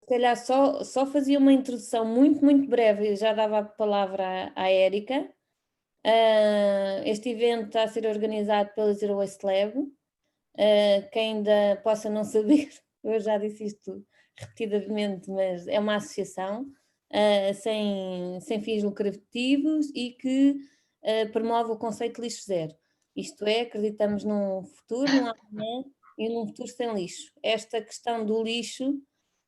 se calhar só fazia uma introdução muito, muito breve e já dava a palavra à Érica. Este evento está a ser organizado pela Zero Waste Lab. Quem ainda possa não saber, eu já disse isto repetidamente, mas é uma associação sem fins lucrativos e que promove o conceito de lixo zero. Isto é, acreditamos num futuro, num amanhã e num futuro sem lixo. Esta questão do lixo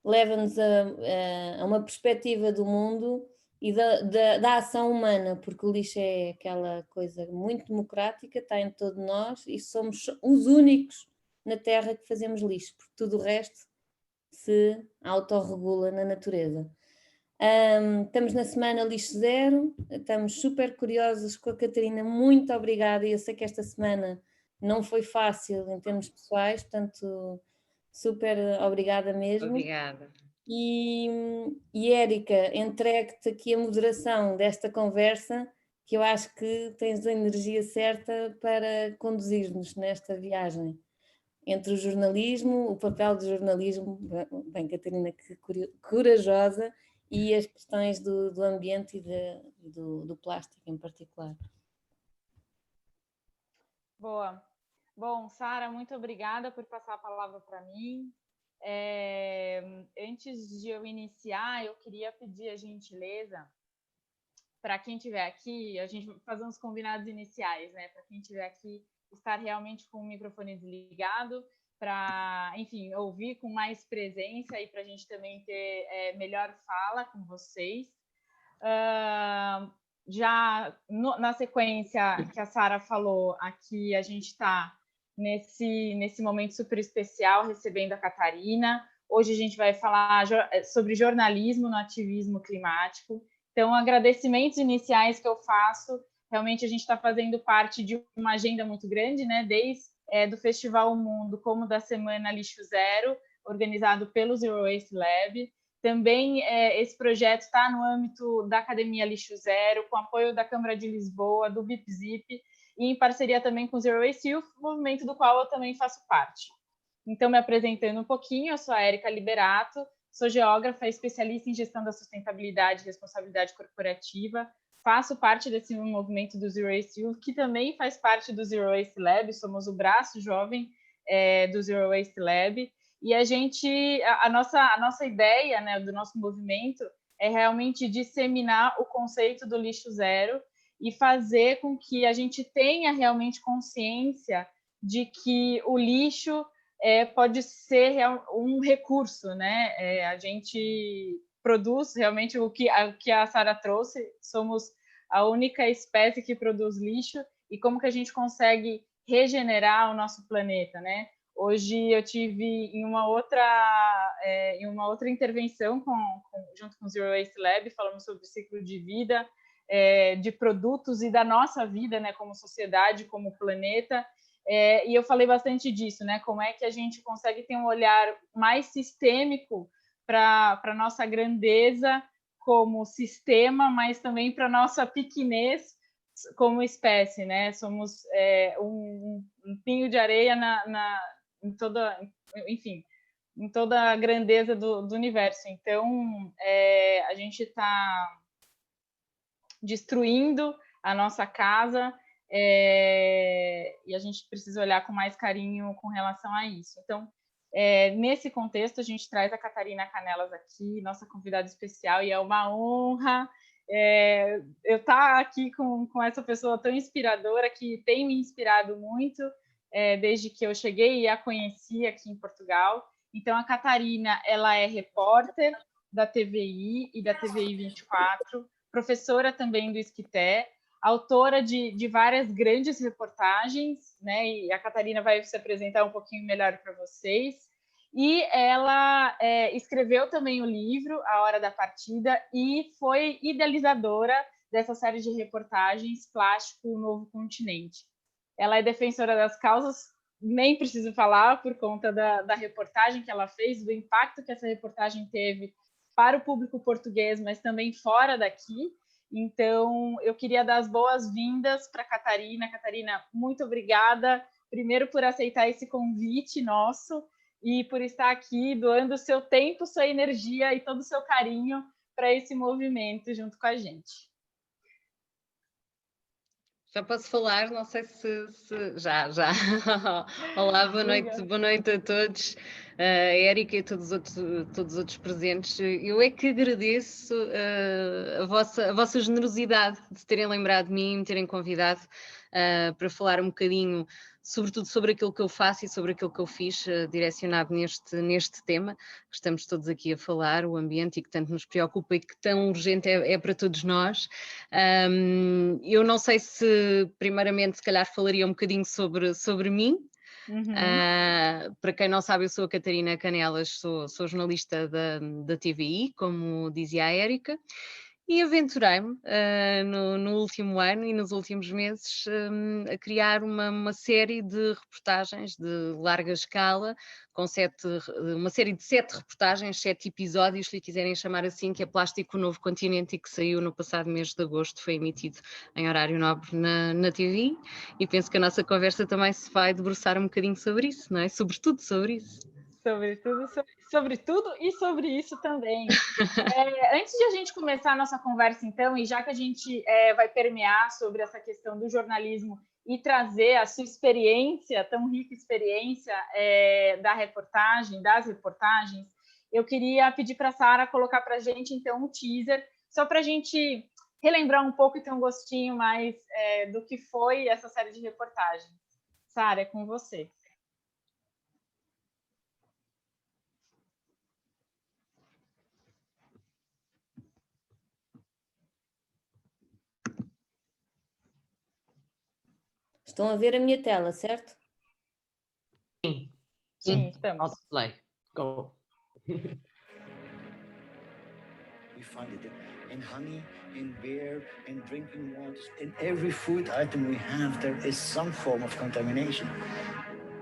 leva-nos a uma perspectiva do mundo e da ação humana, porque o lixo é aquela coisa muito democrática, está em todos nós e somos os únicos na Terra que fazemos lixo, porque tudo o resto se autorregula na natureza. Estamos na semana Lixo Zero, estamos super curiosos com a Catarina, muito obrigada, eu sei que esta semana não foi fácil em termos pessoais, portanto, super obrigada mesmo. Obrigada. E Érica, entregue-te aqui a moderação desta conversa, que eu acho que tens a energia certa para conduzir-nos nesta viagem entre o jornalismo, o papel do jornalismo, bem, Catarina, que corajosa, e as questões do ambiente e do plástico em particular. Boa. Bom, Sara, muito obrigada por passar a palavra para mim. Antes de eu iniciar, eu queria pedir a gentileza para quem estiver aqui, a gente vai fazer uns combinados iniciais, né? Para quem estiver aqui, estar realmente com o microfone desligado, para, enfim, ouvir com mais presença e para a gente também ter melhor fala com vocês. Na sequência que a Sara falou, aqui a gente está nesse momento super especial, recebendo a Catarina. Hoje a gente vai falar sobre jornalismo no ativismo climático. Então, agradecimentos iniciais que eu faço, realmente a gente está fazendo parte de uma agenda muito grande, né? Desde do Festival Mundo, como da Semana Lixo Zero, organizado pelo Zero Waste Lab. Também esse projeto está no âmbito da Academia Lixo Zero, com apoio da Câmara de Lisboa, do BIPZIP, e em parceria também com o Zero Waste Youth, movimento do qual eu também faço parte. Então, me apresentando um pouquinho, eu sou a Érica Liberato, sou geógrafa e especialista em gestão da sustentabilidade e responsabilidade corporativa, faço parte desse movimento do Zero Waste Youth, que também faz parte do Zero Waste Lab, somos o braço jovem do Zero Waste Lab, e a nossa ideia, né, do nosso movimento é realmente disseminar o conceito do lixo zero e fazer com que a gente tenha realmente consciência de que o lixo pode ser um recurso, né? A gente produz realmente o que a Sara trouxe, somos a única espécie que produz lixo, e como que a gente consegue regenerar o nosso planeta, né? Hoje eu tive em uma outra intervenção junto com o Zero Waste Lab, falamos sobre o ciclo de vida de produtos e da nossa vida, né, como sociedade, como planeta, e eu falei bastante disso, né, como é que a gente consegue ter um olhar mais sistêmico para a nossa grandeza como sistema, mas também para a nossa pequenez como espécie, né? Somos um pinho de areia em toda a grandeza do universo. Então, a gente está destruindo a nossa casa e a gente precisa olhar com mais carinho com relação a isso. Então, nesse contexto, a gente traz a Catarina Canelas aqui, nossa convidada especial, e é uma honra eu estar aqui com essa pessoa tão inspiradora, que tem me inspirado muito desde que eu cheguei e a conheci aqui em Portugal. Então, a Catarina, ela é repórter da TVI e da TVI 24, professora também do Esquité, autora de várias grandes reportagens, né? E a Catarina vai se apresentar um pouquinho melhor para vocês. E ela escreveu também o livro A Hora da Partida e foi idealizadora dessa série de reportagens Plástico, o Novo Continente. Ela é defensora das causas, nem preciso falar, por conta da reportagem que ela fez, do impacto que essa reportagem teve para o público português, mas também fora daqui. Então, eu queria dar as boas-vindas para a Catarina. Catarina, muito obrigada, primeiro por aceitar esse convite nosso, e por estar aqui doando o seu tempo, sua energia e todo o seu carinho para esse movimento junto com a gente. Já posso falar? Não sei se... Já. Olá, boa noite a todos, a Érica e todos os outros presentes. Eu é que agradeço a vossa generosidade de terem lembrado de mim, me terem convidado para falar um bocadinho, sobretudo sobre aquilo que eu faço e sobre aquilo que eu fiz, direcionado neste tema, que estamos todos aqui a falar, o ambiente, e que tanto nos preocupa e que tão urgente é para todos nós. Eu não sei se, primeiramente, se calhar falaria um bocadinho sobre mim. Para quem não sabe, eu sou a Catarina Canelas, sou jornalista da TVI, como dizia a Érica, e aventurei-me no último ano e nos últimos meses a criar uma série de reportagens de larga escala, com uma série de 7 reportagens, 7 episódios, se lhe quiserem chamar assim, que é Plástico, o Novo Continente, e que saiu no passado mês de agosto, foi emitido em horário nobre na TV, e penso que a nossa conversa também se vai debruçar um bocadinho sobre isso, não é? Sobretudo sobre isso. Sobre tudo e sobre isso também. Antes de a gente começar a nossa conversa, então, e já que a gente vai permear sobre essa questão do jornalismo e trazer a sua experiência, tão rica experiência das reportagens, eu queria pedir para a Sara colocar para a gente, então, um teaser, só para a gente relembrar um pouco e ter um gostinho mais do que foi essa série de reportagens. Sara, é com você. Estão a ver a minha tela, certo? Sim, estamos. Play. Go. We find it in honey, in beer, in drinking water, in every food item we have, there is some form of contamination.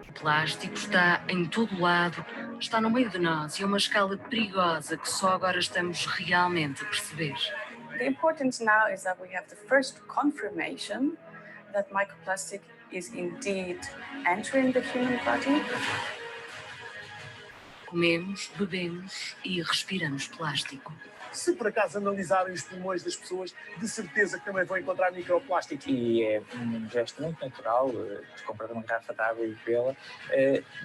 O plástico está em todo lado, está no meio de nós e a uma escala perigosa que só agora estamos realmente a perceber. The importance now is that we have the first confirmation that microplastic is indeed entering the human body. Comemos, bebemos e respiramos plástico. Se por acaso analisarem os pulmões das pessoas, de certeza que também vão encontrar microplástico. E é um gesto muito natural de comprar uma garrafa de água e bebê-la,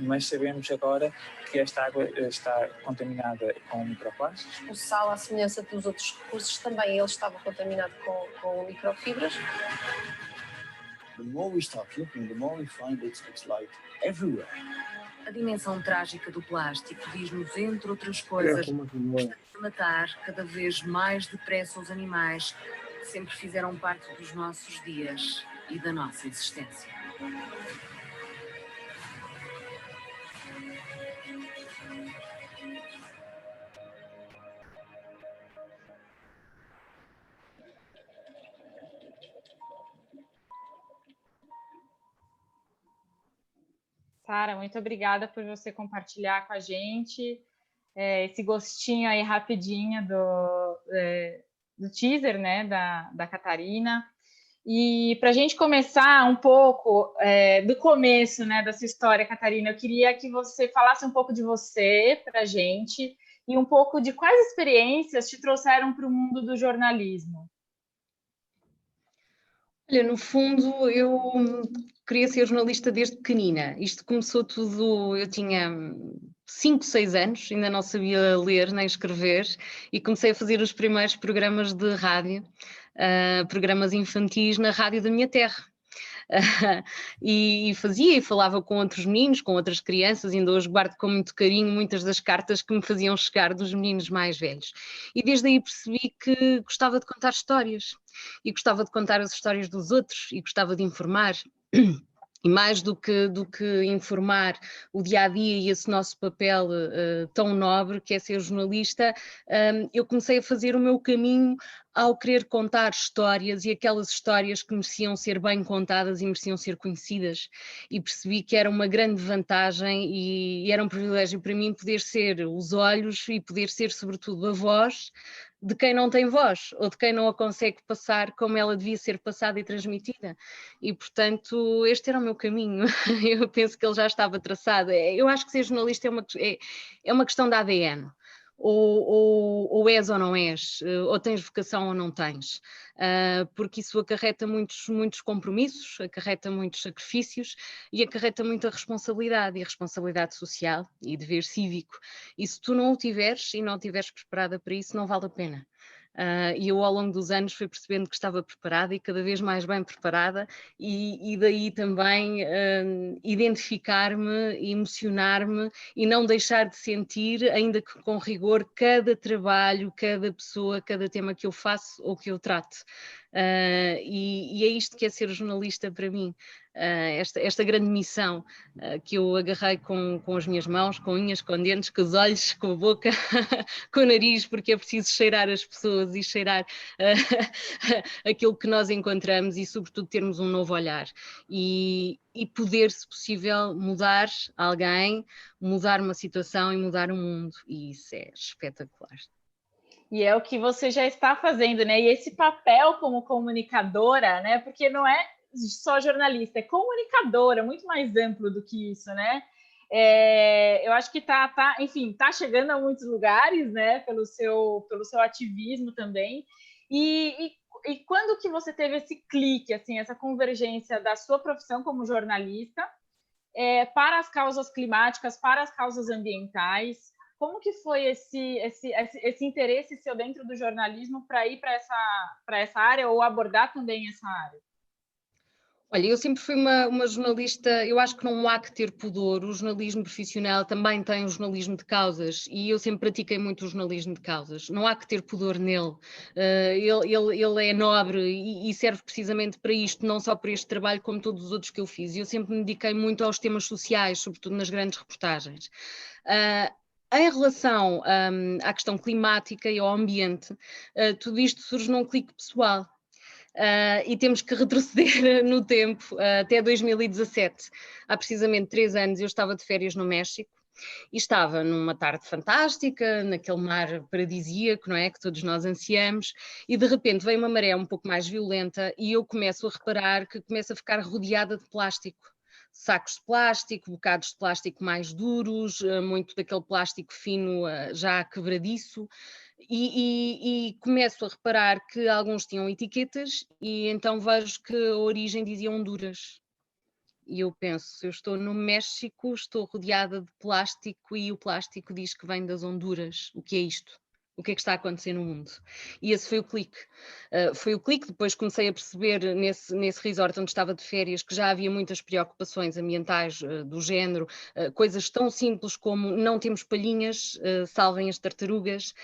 mas sabemos agora que esta água está contaminada com microplásticos. O sal, à semelhança dos outros recursos, também ele estava contaminado com microfibras. The more we start looking, the more we find it's like everywhere. A dimensão trágica do plástico diz-nos, entre outras coisas, que está a matar cada vez mais depressa os animais que sempre fizeram parte dos nossos dias e da nossa existência. Sara, muito obrigada por você compartilhar com a gente esse gostinho aí rapidinho do teaser, né, da Catarina. E para a gente começar um pouco do começo, né, dessa história, Catarina, eu queria que você falasse um pouco de você para a gente e um pouco de quais experiências te trouxeram para o mundo do jornalismo. Olha, no fundo, eu queria ser jornalista desde pequenina. Isto começou tudo, eu tinha 5, 6 anos, ainda não sabia ler nem escrever, e comecei a fazer os primeiros programas de rádio, programas infantis na rádio da minha terra. E fazia e falava com outros meninos, com outras crianças, ainda hoje guardo com muito carinho muitas das cartas que me faziam chegar dos meninos mais velhos. E desde aí percebi que gostava de contar histórias, e gostava de contar as histórias dos outros, e gostava de informar. E mais do que informar o dia-a-dia e esse nosso papel tão nobre que é ser jornalista, eu comecei a fazer o meu caminho ao querer contar histórias, e aquelas histórias que mereciam ser bem contadas e mereciam ser conhecidas, e percebi que era uma grande vantagem e era um privilégio para mim poder ser os olhos e poder ser sobretudo a voz de quem não tem voz, ou de quem não a consegue passar como ela devia ser passada e transmitida. E, portanto, este era o meu caminho. Eu penso que ele já estava traçado. Eu acho que ser jornalista é uma questão de ADN. Ou és ou não és, ou tens vocação ou não tens, porque isso acarreta muitos compromissos, acarreta muitos sacrifícios e acarreta muita responsabilidade, e responsabilidade social e dever cívico. E se tu não o tiveres e não estiveres preparada para isso, não vale a pena. E eu ao longo dos anos fui percebendo que estava preparada e cada vez mais bem preparada, e daí também identificar-me, emocionar-me e não deixar de sentir, ainda que com rigor, cada trabalho, cada pessoa, cada tema que eu faço ou que eu trato. E é isto que é ser jornalista para mim, esta grande missão que eu agarrei com as minhas mãos, com unhas, com dentes, com os olhos, com a boca, com o nariz, porque é preciso cheirar as pessoas e cheirar aquilo que nós encontramos e sobretudo termos um novo olhar e poder, se possível, mudar alguém, mudar uma situação e mudar o mundo, e isso é espetacular. E é o que você já está fazendo, né? E esse papel como comunicadora, né? Porque não é só jornalista, é comunicadora, muito mais amplo do que isso, né? Eu acho que enfim, tá chegando a muitos lugares, né? Pelo seu ativismo também. E quando que você teve esse clique, assim, essa convergência da sua profissão como jornalista para as causas climáticas, para as causas ambientais? Como que foi esse interesse seu dentro do jornalismo para ir para essa área ou abordar também essa área? Olha, eu sempre fui uma jornalista, eu acho que não há que ter pudor, o jornalismo profissional também tem o jornalismo de causas e eu sempre pratiquei muito o jornalismo de causas, não há que ter pudor nele, ele é nobre e serve precisamente para isto, não só para este trabalho como todos os outros que eu fiz, e eu sempre me dediquei muito aos temas sociais, sobretudo nas grandes reportagens. Em relação à questão climática e ao ambiente, tudo isto surge num clique pessoal. E temos que retroceder no tempo até 2017. Há precisamente 3 anos eu estava de férias no México e estava numa tarde fantástica, naquele mar paradisíaco, não é, que todos nós ansiamos, e de repente veio uma maré um pouco mais violenta e eu começo a reparar que começo a ficar rodeada de plástico. Sacos de plástico, bocados de plástico mais duros, muito daquele plástico fino já quebradiço, e começo a reparar que alguns tinham etiquetas e então vejo que a origem dizia Honduras. E eu penso, eu estou no México, estou rodeada de plástico e o plástico diz que vem das Honduras. O que é isto? O que é que está a acontecer no mundo? E esse foi o clique. Depois comecei a perceber nesse resort onde estava de férias que já havia muitas preocupações ambientais do género, coisas tão simples como não temos palhinhas, salvem as tartarugas,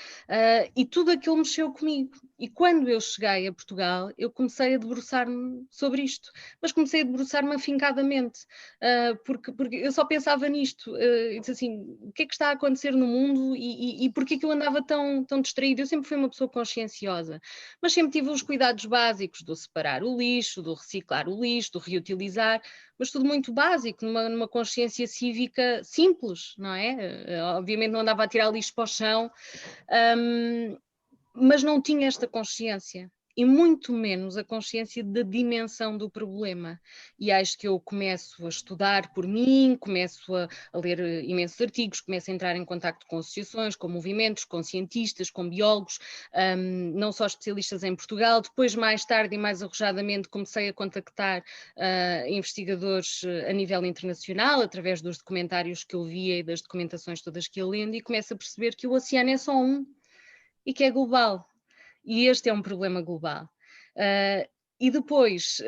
e tudo aquilo mexeu comigo. E quando eu cheguei a Portugal, eu comecei a debruçar-me sobre isto, mas comecei a debruçar-me afincadamente, porque eu só pensava nisto, e disse assim, o que é que está a acontecer no mundo e porquê que eu andava tão distraída? Eu sempre fui uma pessoa conscienciosa, mas sempre tive os cuidados básicos do separar o lixo, do reciclar o lixo, do reutilizar, mas tudo muito básico, numa consciência cívica simples, não é? Obviamente não andava a tirar lixo para o chão, mas não tinha esta consciência. E muito menos a consciência da dimensão do problema. E acho que eu começo a estudar por mim, começo a ler imensos artigos, começo a entrar em contacto com associações, com movimentos, com cientistas, com biólogos, não só especialistas em Portugal. Depois, mais tarde e mais arrojadamente, comecei a contactar investigadores a nível internacional, através dos documentários que eu via e das documentações todas que eu lendo, e começo a perceber que o oceano é só um e que é global. E este é um problema global. E depois,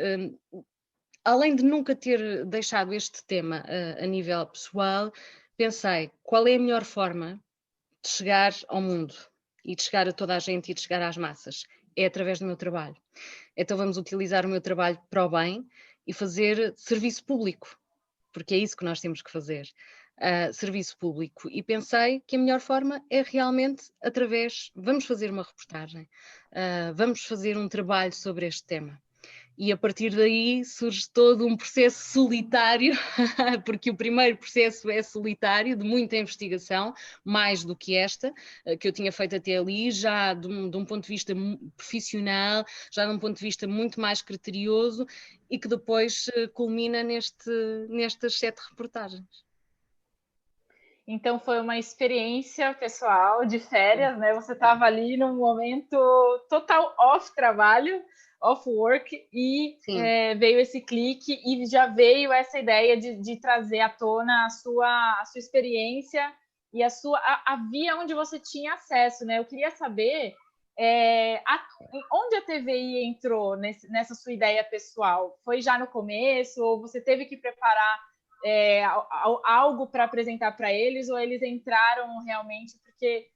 além de nunca ter deixado este tema a nível pessoal, pensei, qual é a melhor forma de chegar ao mundo e de chegar a toda a gente e de chegar às massas? É através do meu trabalho. Então vamos utilizar o meu trabalho para o bem e fazer serviço público, porque é isso que nós temos que fazer. serviço público, e pensei que a melhor forma é realmente vamos fazer uma reportagem, vamos fazer um trabalho sobre este tema. E a partir daí surge todo um processo solitário, porque o primeiro processo é solitário, de muita investigação, mais do que esta, que eu tinha feito até ali, já de um ponto de vista profissional, já de um ponto de vista muito mais criterioso, e que depois culmina nestas 7 reportagens. Então foi uma experiência pessoal de férias, né? Você estava ali num momento total off trabalho, off work, e veio esse clique e já veio essa ideia de trazer à tona a sua experiência e a via onde você tinha acesso, né? Eu queria saber onde a TVI entrou nessa sua ideia pessoal. Foi já no começo ou você teve que preparar algo para apresentar para eles, ou eles entraram realmente porque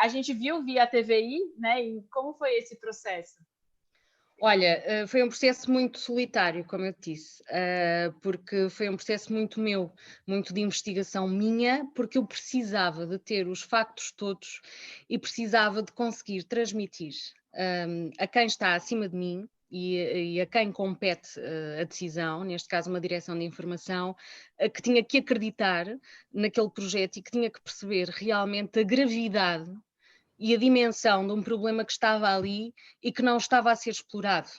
a gente viu via TVI, né? E como foi esse processo? Olha, foi um processo muito solitário, como eu te disse, porque foi um processo muito meu, muito de investigação minha, porque eu precisava de ter os factos todos e precisava de conseguir transmitir a quem está acima de mim e a quem compete a decisão, neste caso uma direção de informação, que tinha que acreditar naquele projeto e que tinha que perceber realmente a gravidade e a dimensão de um problema que estava ali e que não estava a ser explorado,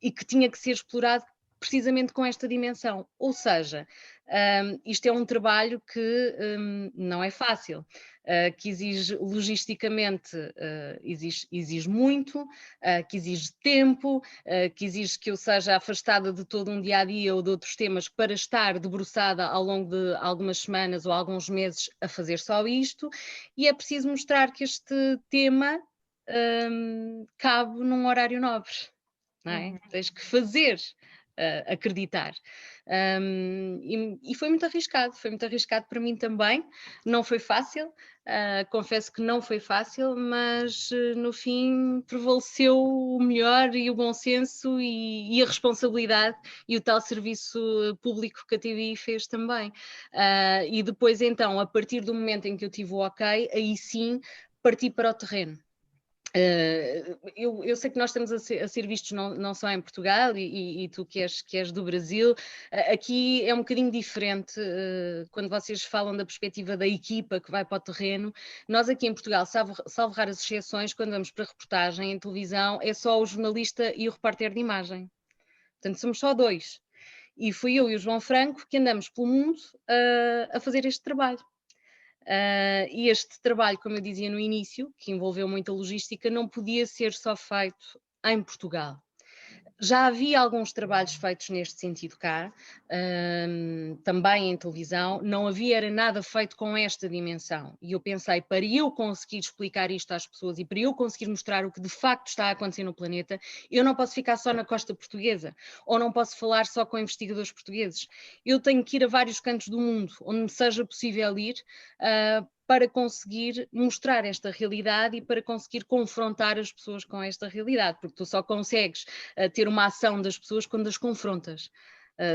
e que tinha que ser explorado precisamente com esta dimensão. Ou seja, isto é um trabalho que não é fácil, que exige logisticamente, exige muito, que exige tempo, que exige que eu seja afastada de todo um dia-a-dia ou de outros temas para estar debruçada ao longo de algumas semanas ou alguns meses a fazer só isto, e é preciso mostrar que este tema cabe num horário nobre. Não é? Tens que fazer acreditar. E foi muito arriscado para mim também, não foi fácil, confesso que não foi fácil, mas no fim prevaleceu o melhor e o bom senso e a responsabilidade e o tal serviço público que a TVI fez também. E depois então, a partir do momento em que eu tive o ok, aí sim parti para o terreno. Eu sei que nós estamos a ser vistos não só em Portugal e tu que és do Brasil, aqui é um bocadinho diferente quando vocês falam da perspectiva da equipa que vai para o terreno. Nós aqui em Portugal, salvo raras exceções, quando vamos para reportagem em televisão, é só o jornalista e o repórter de imagem. Portanto, somos só 2. E fui eu e o João Franco que andamos pelo mundo a fazer este trabalho. E este trabalho, como eu dizia no início, que envolveu muita logística, não podia ser só feito em Portugal. Já havia alguns trabalhos feitos neste sentido cá, também em televisão, não havia nada feito com esta dimensão. E eu pensei, para eu conseguir explicar isto às pessoas e para eu conseguir mostrar o que de facto está a acontecer no planeta, eu não posso ficar só na costa portuguesa, ou não posso falar só com investigadores portugueses. Eu tenho que ir a vários cantos do mundo, onde me seja possível ir, para conseguir mostrar esta realidade e para conseguir confrontar as pessoas com esta realidade, porque tu só consegues ter uma ação das pessoas quando as confrontas.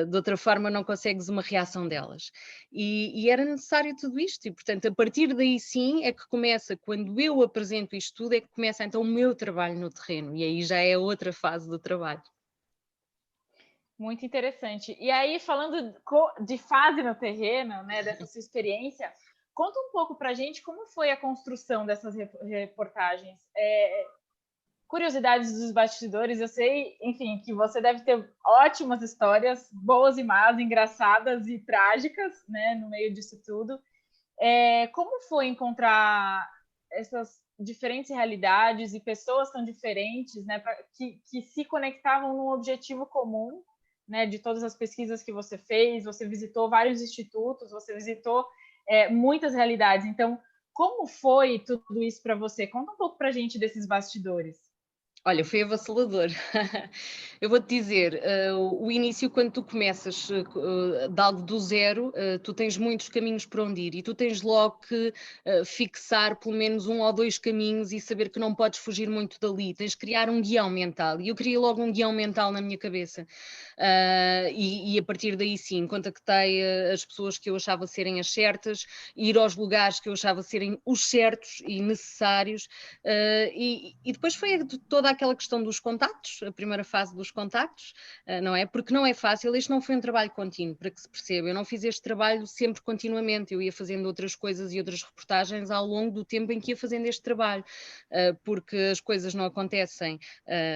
De outra forma não consegues uma reação delas. E era necessário tudo isto, e portanto a partir daí sim é que começa, quando eu apresento isto tudo, é que começa então o meu trabalho no terreno, e aí já é outra fase do trabalho. Muito interessante. E aí, falando de fase no terreno, né, dessa sua experiência, conta um pouco para a gente como foi a construção dessas reportagens. Curiosidades dos bastidores, eu sei, enfim, que você deve ter ótimas histórias, boas e más, engraçadas e trágicas, né, no meio disso tudo. Como foi encontrar essas diferentes realidades e pessoas tão diferentes, né, que se conectavam num objetivo comum, né, de todas as pesquisas que você fez? Você visitou vários institutos, você visitou muitas realidades. Então, como foi tudo isso para você? Conta um pouco para a gente desses bastidores. Olha, foi avassalador. Eu vou-te dizer, o início, quando tu começas de algo do zero, tu tens muitos caminhos por onde ir e tu tens logo que fixar pelo menos 1 ou 2 caminhos e saber que não podes fugir muito dali. Tens de criar um guião mental. E eu criei logo um guião mental na minha cabeça. E a partir daí, sim, contactei as pessoas que eu achava serem as certas, ir aos lugares que eu achava serem os certos e necessários. E depois foi toda aquela questão dos contactos, a primeira fase dos contactos, não é? Porque não é fácil, este não foi um trabalho contínuo, para que se perceba. Eu não fiz este trabalho sempre continuamente, eu ia fazendo outras coisas e outras reportagens ao longo do tempo em que ia fazendo este trabalho, porque as coisas não acontecem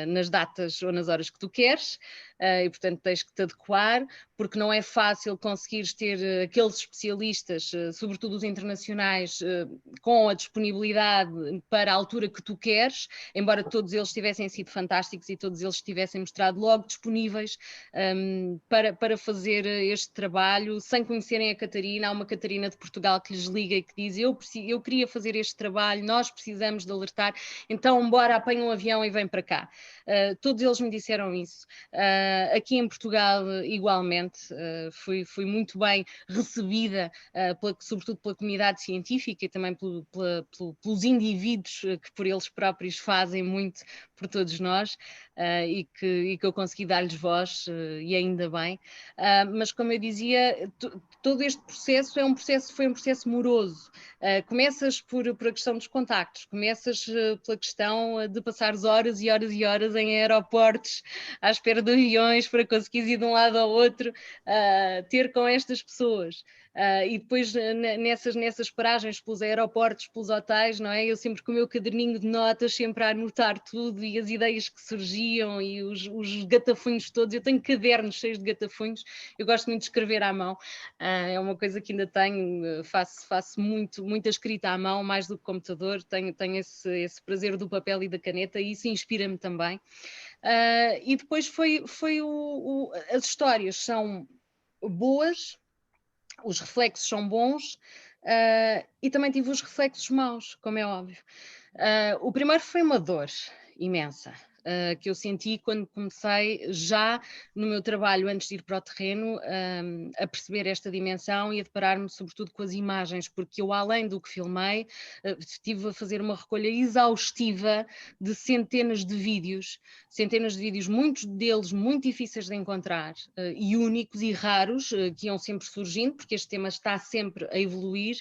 nas datas ou nas horas que tu queres, e portanto tens que te adequar, porque não é fácil conseguires ter aqueles especialistas, sobretudo os internacionais, com a disponibilidade para a altura que tu queres, embora todos eles tivessem sido fantásticos e todos eles tivessem mostrado logo disponíveis para fazer este trabalho, sem conhecerem a Catarina. Há uma Catarina de Portugal que lhes liga e que diz: eu queria fazer este trabalho, nós precisamos de alertar, então bora, apanha um avião e vem para cá. Todos eles me disseram isso. Aqui em Portugal, igualmente, fui muito bem recebida, sobretudo pela comunidade científica e também pelos indivíduos que por eles próprios fazem muito por todos nós, e que eu consegui dar-lhes voz, e ainda bem. Mas como eu dizia, todo este processo foi um processo moroso. Começas por a questão dos contactos, começas pela questão de passares horas e horas e horas em aeroportos à espera de aviões para conseguires ir de um lado ao outro, ter com estas pessoas. E depois nessas paragens pelos aeroportos, pelos hotéis, não é? Eu sempre com o meu caderninho de notas, sempre a anotar tudo e as ideias que surgiam e os gatafunhos todos. Eu tenho cadernos cheios de gatafunhos, eu gosto muito de escrever à mão, é uma coisa que ainda tenho, faço muita escrita à mão, mais do que computador, tenho esse prazer do papel e da caneta e isso inspira-me também. E depois as histórias são boas, os reflexos são bons, e também tive os reflexos maus, como é óbvio. O primeiro foi uma dor imensa, que eu senti quando comecei já no meu trabalho, antes de ir para o terreno, a perceber esta dimensão e a deparar-me sobretudo com as imagens, porque eu, além do que filmei, estive a fazer uma recolha exaustiva de centenas de vídeos, muitos deles muito difíceis de encontrar, e únicos e raros, que iam sempre surgindo, porque este tema está sempre a evoluir,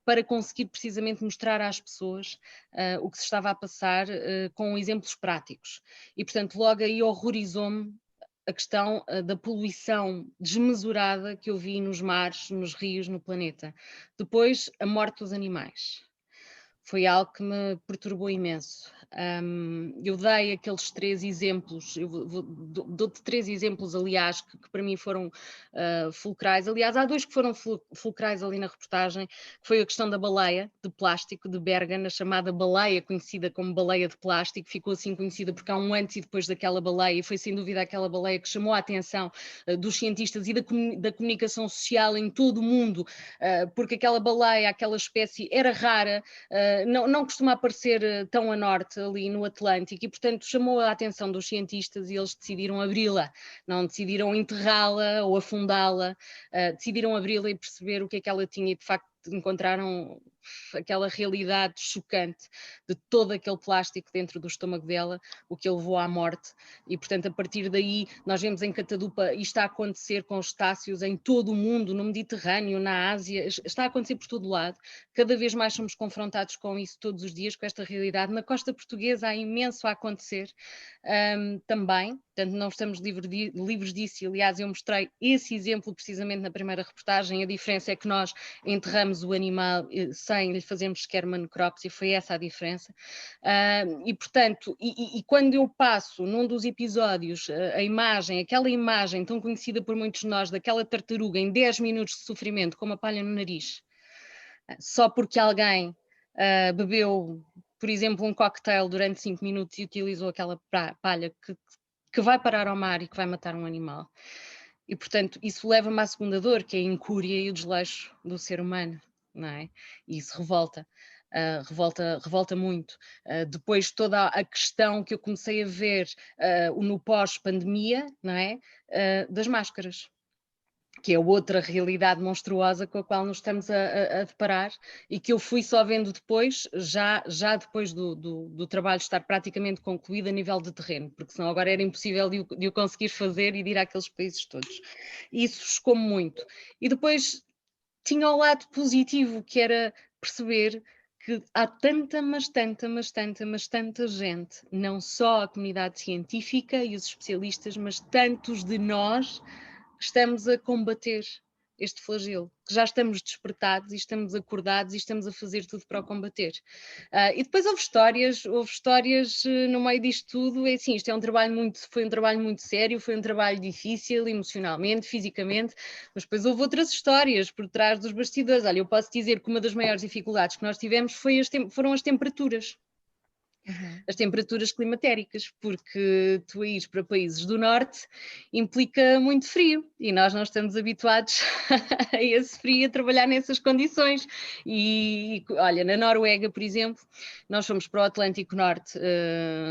para conseguir precisamente mostrar às pessoas o que se estava a passar, com exemplos práticos. E, portanto, logo aí horrorizou-me a questão da poluição desmesurada que eu vi nos mares, nos rios, no planeta. Depois, a morte dos animais. Foi algo que me perturbou imenso. Eu dei aqueles 3 exemplos, dou-te 3 exemplos, aliás, que para mim foram fulcrais. Aliás, há 2 que foram fulcrais ali na reportagem, que foi a questão da baleia de plástico de Bergen, a chamada baleia, conhecida como baleia de plástico, ficou assim conhecida porque há um antes e depois daquela baleia, e foi sem dúvida aquela baleia que chamou a atenção dos cientistas e da comunicação social em todo o mundo, porque aquela baleia, aquela espécie era rara, não costuma aparecer tão a norte, ali no Atlântico, e portanto chamou a atenção dos cientistas e eles decidiram abri-la, não decidiram enterrá-la ou afundá-la, decidiram abri-la e perceber o que é que ela tinha, e de facto encontraram aquela realidade chocante de todo aquele plástico dentro do estômago dela, o que a levou à morte. E portanto a partir daí nós vemos em Catadupa isto a acontecer com os cetáceos em todo o mundo, no Mediterrâneo, na Ásia, está a acontecer por todo lado, cada vez mais somos confrontados com isso todos os dias, com esta realidade. Na costa portuguesa há imenso a acontecer também, portanto não estamos livres disso, e aliás eu mostrei esse exemplo precisamente na primeira reportagem. A diferença é que nós enterramos o animal sem lhe fazermos sequer uma necrópsia, foi essa a diferença. E portanto, e quando eu passo num dos episódios aquela imagem tão conhecida por muitos de nós, daquela tartaruga em 10 minutos de sofrimento com uma palha no nariz, só porque alguém bebeu, por exemplo, um cocktail durante 5 minutos e utilizou aquela palha que vai parar ao mar e que vai matar um animal. E portanto isso leva-me à segunda dor, que é a incúria e o desleixo do ser humano, não é? E isso revolta. revolta muito. Depois toda a questão que eu comecei a ver no pós-pandemia, não é? Das máscaras, que é outra realidade monstruosa com a qual nos estamos a deparar e que eu fui só vendo depois, já depois do trabalho estar praticamente concluído a nível de terreno, porque senão agora era impossível de o conseguir fazer e de ir àqueles países todos. E isso chocou-me muito. E depois tinha o lado positivo, que era perceber que há tanta gente, não só a comunidade científica e os especialistas, mas tantos de nós que estamos a combater este flagelo, que já estamos despertados e estamos acordados e estamos a fazer tudo para o combater. E depois houve histórias no meio disto tudo. É assim, isto foi um trabalho muito sério, foi um trabalho difícil emocionalmente, fisicamente, mas depois houve outras histórias por trás dos bastidores. Olha, eu posso dizer que uma das maiores dificuldades que nós tivemos foram as temperaturas. As temperaturas climatéricas, porque tu ires para países do norte implica muito frio e nós não estamos habituados a esse frio, a trabalhar nessas condições. E olha, na Noruega, por exemplo, nós fomos para o Atlântico Norte,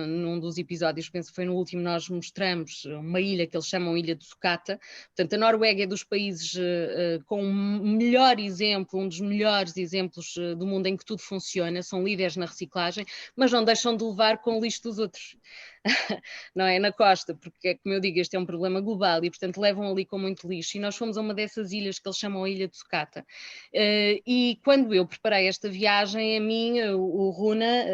num dos episódios, penso que foi no último, nós mostramos uma ilha que eles chamam Ilha de Sukata. Portanto, a Noruega é dos países com um melhor exemplo, um dos melhores exemplos do mundo em que tudo funciona, são líderes na reciclagem, mas não deixam de levar com o lixo dos outros, não é? Na costa, porque, como eu digo, este é um problema global e, portanto, levam ali com muito lixo. E nós fomos a uma dessas ilhas que eles chamam a Ilha de Sukata. E quando eu preparei esta viagem, a mim, o Runa,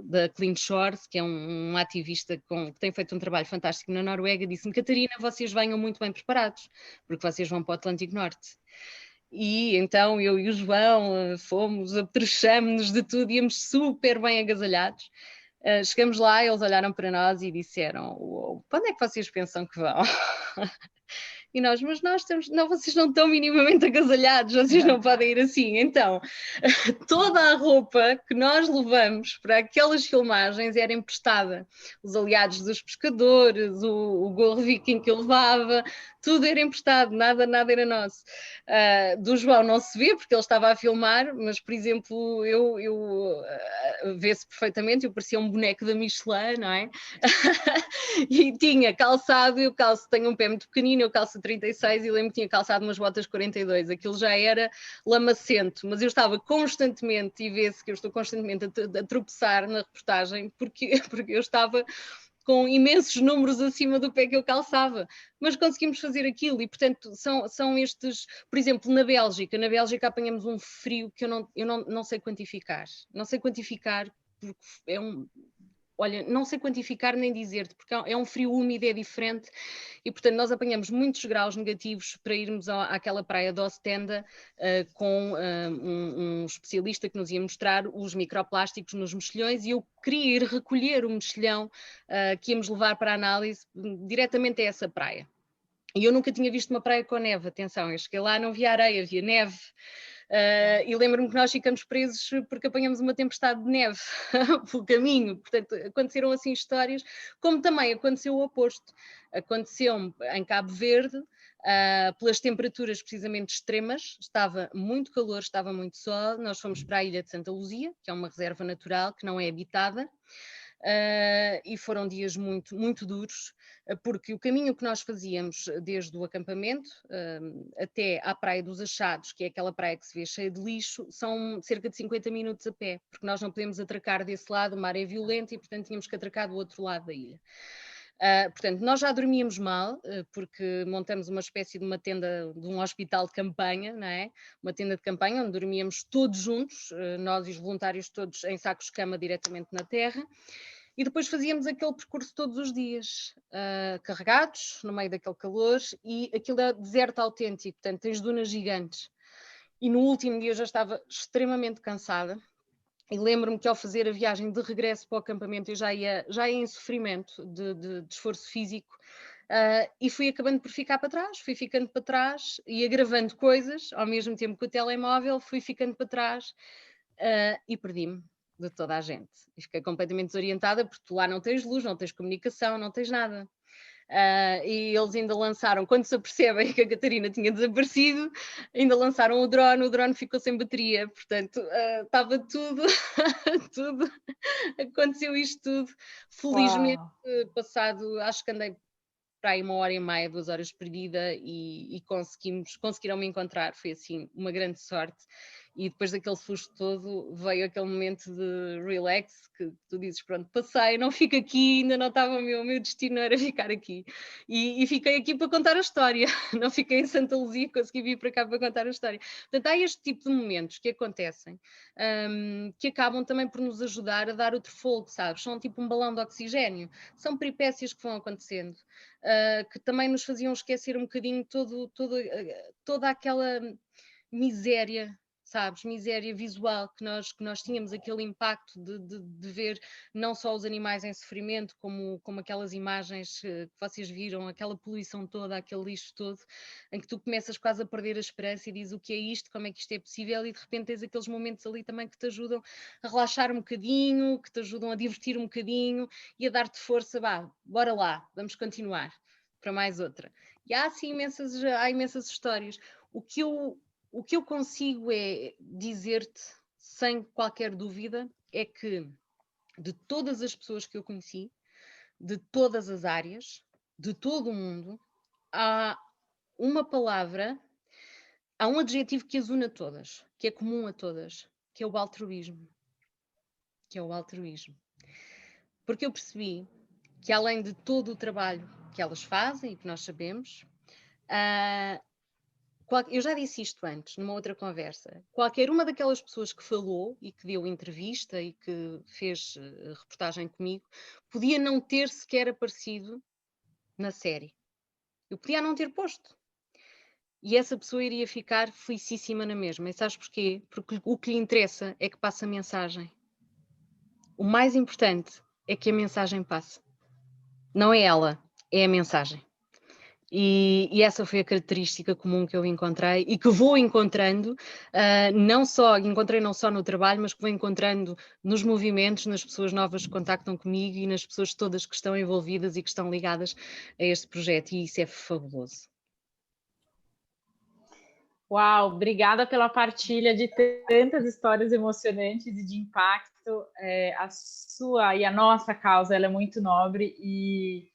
da Clean Shores, que é um ativista que tem feito um trabalho fantástico na Noruega, disse-me: Catarina, vocês venham muito bem preparados, porque vocês vão para o Atlântico Norte. E então eu e o João fomos, apetrechamos-nos de tudo, íamos super bem agasalhados. Chegamos lá, eles olharam para nós e disseram: para onde é que vocês pensam que vão? E nós, mas nós estamos, não, vocês não estão minimamente agasalhados, vocês não podem ir assim. Então, toda a roupa que nós levamos para aquelas filmagens era emprestada. Os aliados dos pescadores, o gorro viking que eu levava, tudo era emprestado, nada era nosso. Do João não se vê porque ele estava a filmar, mas, por exemplo, eu vê-se perfeitamente, eu parecia um boneco da Michelin, não é? E tinha calçado, tenho um pé muito pequenino, eu calço 36 e lembro que tinha calçado umas botas 42, aquilo já era lamacento, mas eu estava constantemente, e vê-se que eu estou constantemente a tropeçar na reportagem, porque eu estava com imensos números acima do pé que eu calçava, mas conseguimos fazer aquilo e, portanto, são estes, por exemplo, na Bélgica apanhamos um frio que eu não sei quantificar, porque é olha, não sei quantificar nem dizer-te, porque é um frio úmido, é diferente, e portanto nós apanhamos muitos graus negativos para irmos àquela praia de Ostenda com um especialista que nos ia mostrar os microplásticos nos mexilhões, e eu queria ir recolher o mexilhão que íamos levar para a análise diretamente a essa praia. E eu nunca tinha visto uma praia com neve, atenção, eu cheguei lá, não via areia, via neve. E lembro-me que nós ficamos presos porque apanhamos uma tempestade de neve pelo caminho. Portanto, aconteceram assim histórias, como também aconteceu o oposto. Aconteceu-me em Cabo Verde, pelas temperaturas precisamente extremas, estava muito calor, estava muito sol, nós fomos para a Ilha de Santa Luzia, que é uma reserva natural que não é habitada, e foram dias muito, muito duros, porque o caminho que nós fazíamos desde o acampamento até à Praia dos Achados, que é aquela praia que se vê cheia de lixo, são cerca de 50 minutos a pé, porque nós não podemos atracar desse lado, o mar é violento e, portanto, tínhamos que atracar do outro lado da ilha. Portanto, nós já dormíamos mal, porque montamos uma espécie de uma tenda de um hospital de campanha, não é? Uma tenda de campanha onde dormíamos todos juntos, nós e os voluntários todos em sacos de cama diretamente na terra, e depois fazíamos aquele percurso todos os dias, carregados, no meio daquele calor, e aquilo é deserto autêntico, portanto tens dunas gigantes. E no último dia eu já estava extremamente cansada, e lembro-me que ao fazer a viagem de regresso para o acampamento eu já ia em sofrimento de esforço físico, e fui acabando por ficar para trás, fui ficando para trás e agravando coisas, ao mesmo tempo que o telemóvel, fui ficando para trás e perdi-me de toda a gente. E fiquei completamente desorientada porque tu lá não tens luz, não tens comunicação, não tens nada. E eles ainda lançaram, quando se apercebem que a Catarina tinha desaparecido, ainda lançaram o drone ficou sem bateria, portanto estava tudo, tudo, aconteceu isto tudo, felizmente passado, acho que andei para aí 1h30, 2 horas perdida e conseguiram me encontrar, foi assim uma grande sorte. E depois daquele susto todo veio aquele momento de relax, que tu dizes, pronto, passei, não fico aqui, ainda não estava o meu destino, era ficar aqui. E fiquei aqui para contar a história, não fiquei em Santa Luzia, consegui vir para cá para contar a história. Portanto, há este tipo de momentos que acontecem, que acabam também por nos ajudar a dar outro fogo, sabes? São tipo um balão de oxigénio, são peripécias que vão acontecendo, que também nos faziam esquecer um bocadinho toda aquela miséria, sabes, miséria visual que nós tínhamos, aquele impacto de ver não só os animais em sofrimento, como aquelas imagens que vocês viram, aquela poluição toda, aquele lixo todo, em que tu começas quase a perder a esperança e dizes o que é isto, como é que isto é possível, e de repente tens aqueles momentos ali também que te ajudam a relaxar um bocadinho, que te ajudam a divertir um bocadinho e a dar-te força, bora lá, vamos continuar para mais outra. E há assim imensas histórias. O que eu consigo é dizer-te, sem qualquer dúvida, é que de todas as pessoas que eu conheci, de todas as áreas, de todo o mundo, há uma palavra, há um adjetivo que as une a todas, que é comum a todas, que é o altruísmo. Que é o altruísmo. Porque eu percebi que além de todo o trabalho que elas fazem e que nós sabemos, eu já disse isto antes, numa outra conversa, qualquer uma daquelas pessoas que falou e que deu entrevista e que fez reportagem comigo, podia não ter sequer aparecido na série. Eu podia não ter posto. E essa pessoa iria ficar felicíssima na mesma. E sabes porquê? Porque o que lhe interessa é que passe a mensagem. O mais importante é que a mensagem passe. Não é ela, é a mensagem. E essa foi a característica comum que eu encontrei e que vou encontrando, encontrei não só no trabalho, mas que vou encontrando nos movimentos, nas pessoas novas que contactam comigo e nas pessoas todas que estão envolvidas e que estão ligadas a este projeto, e isso é fabuloso. Uau, obrigada pela partilha de tantas histórias emocionantes e de impacto. A sua e a nossa causa, ela é muito nobre, e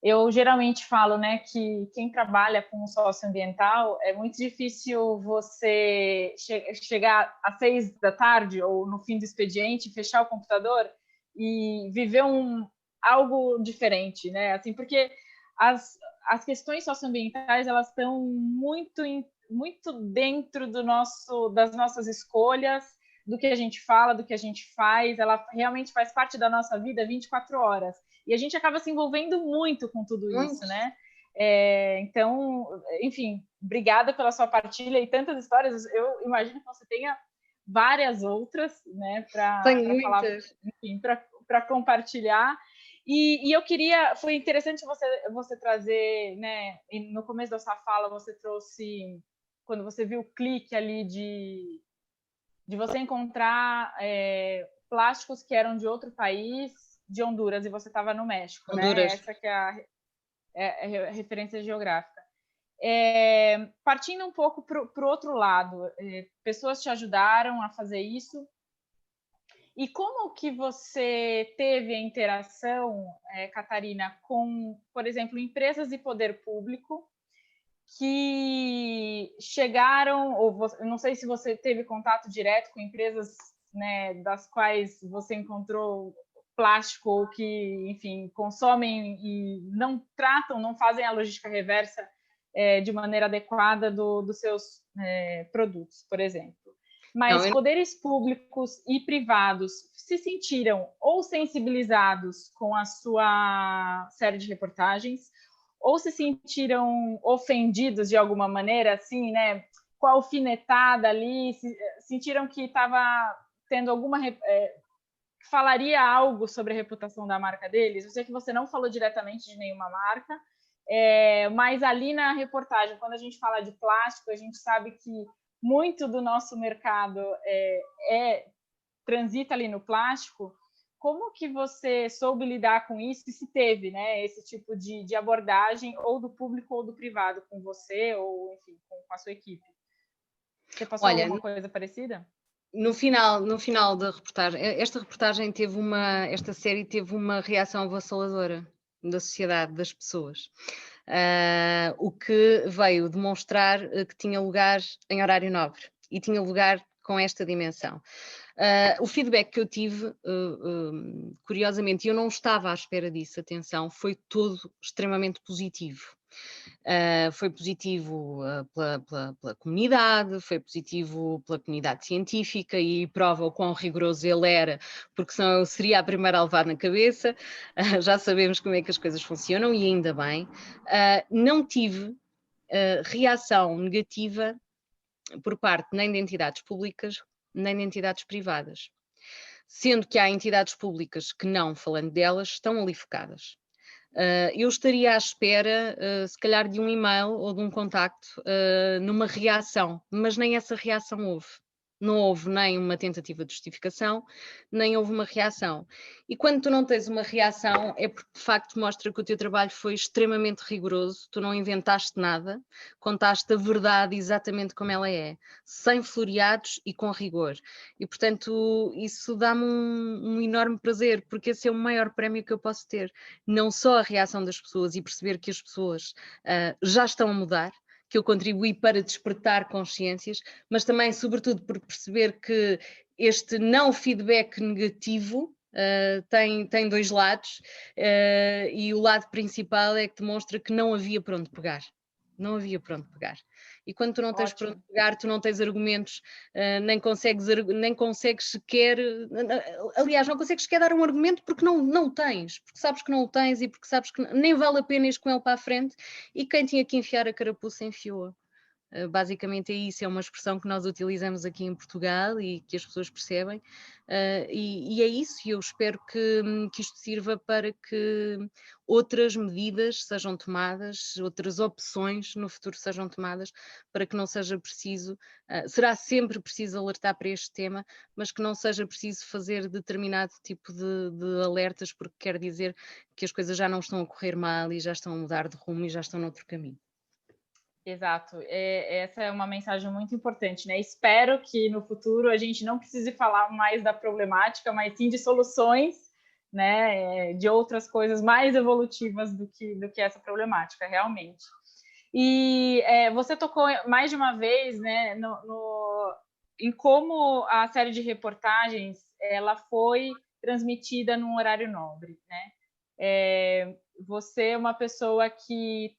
eu geralmente falo, né, que quem trabalha com socioambiental é muito difícil você chegar às 6 da tarde ou no fim do expediente, fechar o computador e viver algo diferente, né? Assim, porque as questões socioambientais, elas estão muito dentro das nossas escolhas, do que a gente fala, do que a gente faz. Ela realmente faz parte da nossa vida 24 horas. E a gente acaba se envolvendo muito com tudo isso, né? Então, enfim, obrigada pela sua partilha e tantas histórias. Eu imagino que você tenha várias outras, né, para falar, enfim, para compartilhar. E eu queria, foi interessante você trazer, né, no começo da sua fala, você trouxe, quando você viu o clique ali de você encontrar plásticos que eram de outro país, de Honduras, e você estava no México, Honduras. Né? Essa que é a referência geográfica. Partindo um pouco para o outro lado, pessoas te ajudaram a fazer isso, e como que você teve a interação, Catarina, com, por exemplo, empresas de poder público que chegaram, ou não sei se você teve contato direto com empresas, né, das quais você encontrou plástico, ou que, enfim, consomem e não tratam, não fazem a logística reversa de maneira adequada dos seus produtos, por exemplo. Mas poderes públicos e privados se sentiram ou sensibilizados com a sua série de reportagens, ou se sentiram ofendidos de alguma maneira, assim, né, com a alfinetada ali, sentiram que estava tendo alguma... falaria algo sobre a reputação da marca deles? Eu sei que você não falou diretamente de nenhuma marca, mas ali na reportagem, quando a gente fala de plástico, a gente sabe que muito do nosso mercado transita ali no plástico. como que você soube lidar com isso e se teve, né, esse tipo de abordagem ou do público ou do privado com você ou, enfim, com a sua equipe? Você passou alguma coisa parecida? No final da reportagem, esta série teve uma reação avassaladora da sociedade, das pessoas, o que veio demonstrar que tinha lugar em horário nobre e tinha lugar com esta dimensão. O feedback que eu tive, curiosamente, eu não estava à espera disso, atenção, foi todo extremamente positivo. Foi positivo pela comunidade, foi positivo pela comunidade científica e prova o quão rigoroso ele era, porque senão eu seria a primeira a levar na cabeça. Já sabemos como é que as coisas funcionam e ainda bem. Não tive reação negativa por parte nem de entidades públicas nem de entidades privadas, sendo que há entidades públicas que não, falando delas, estão ali focadas. Eu estaria à espera, se calhar, de um e-mail ou de um contacto numa reação, mas nem essa reação houve. Não houve nem uma tentativa de justificação, nem houve uma reação. E quando tu não tens uma reação, é porque de facto mostra que o teu trabalho foi extremamente rigoroso, tu não inventaste nada, contaste a verdade exatamente como ela é, sem floreados e com rigor. E portanto isso dá-me um enorme prazer, porque esse é o maior prémio que eu posso ter. Não só a reação das pessoas e perceber que as pessoas já estão a mudar, que eu contribuí para despertar consciências, mas também, sobretudo, por perceber que este não feedback negativo tem dois lados, e o lado principal é que demonstra que não havia por onde pegar. Não havia por onde pegar. E quando tu não tens por onde pegar, tu não tens argumentos, nem consegues sequer, aliás, não consegues sequer dar um argumento porque não o tens, porque sabes que não o tens e porque sabes que nem vale a pena ir com ele para a frente, e quem tinha que enfiar a carapuça enfiou-a. Basicamente é isso, é uma expressão que nós utilizamos aqui em Portugal e que as pessoas percebem, e é isso, e eu espero que isto sirva para que outras medidas sejam tomadas, outras opções no futuro sejam tomadas, para que não seja preciso, será sempre preciso alertar para este tema, mas que não seja preciso fazer determinado tipo de alertas, porque quer dizer que as coisas já não estão a correr mal e já estão a mudar de rumo e já estão noutro caminho. Exato, essa é uma mensagem muito importante, né? Espero que no futuro a gente não precise falar mais da problemática, mas sim de soluções, né? De outras coisas mais evolutivas do que essa problemática, realmente. E você tocou mais de uma vez, né, em como a série de reportagens ela foi transmitida num horário nobre, né? Você é uma pessoa que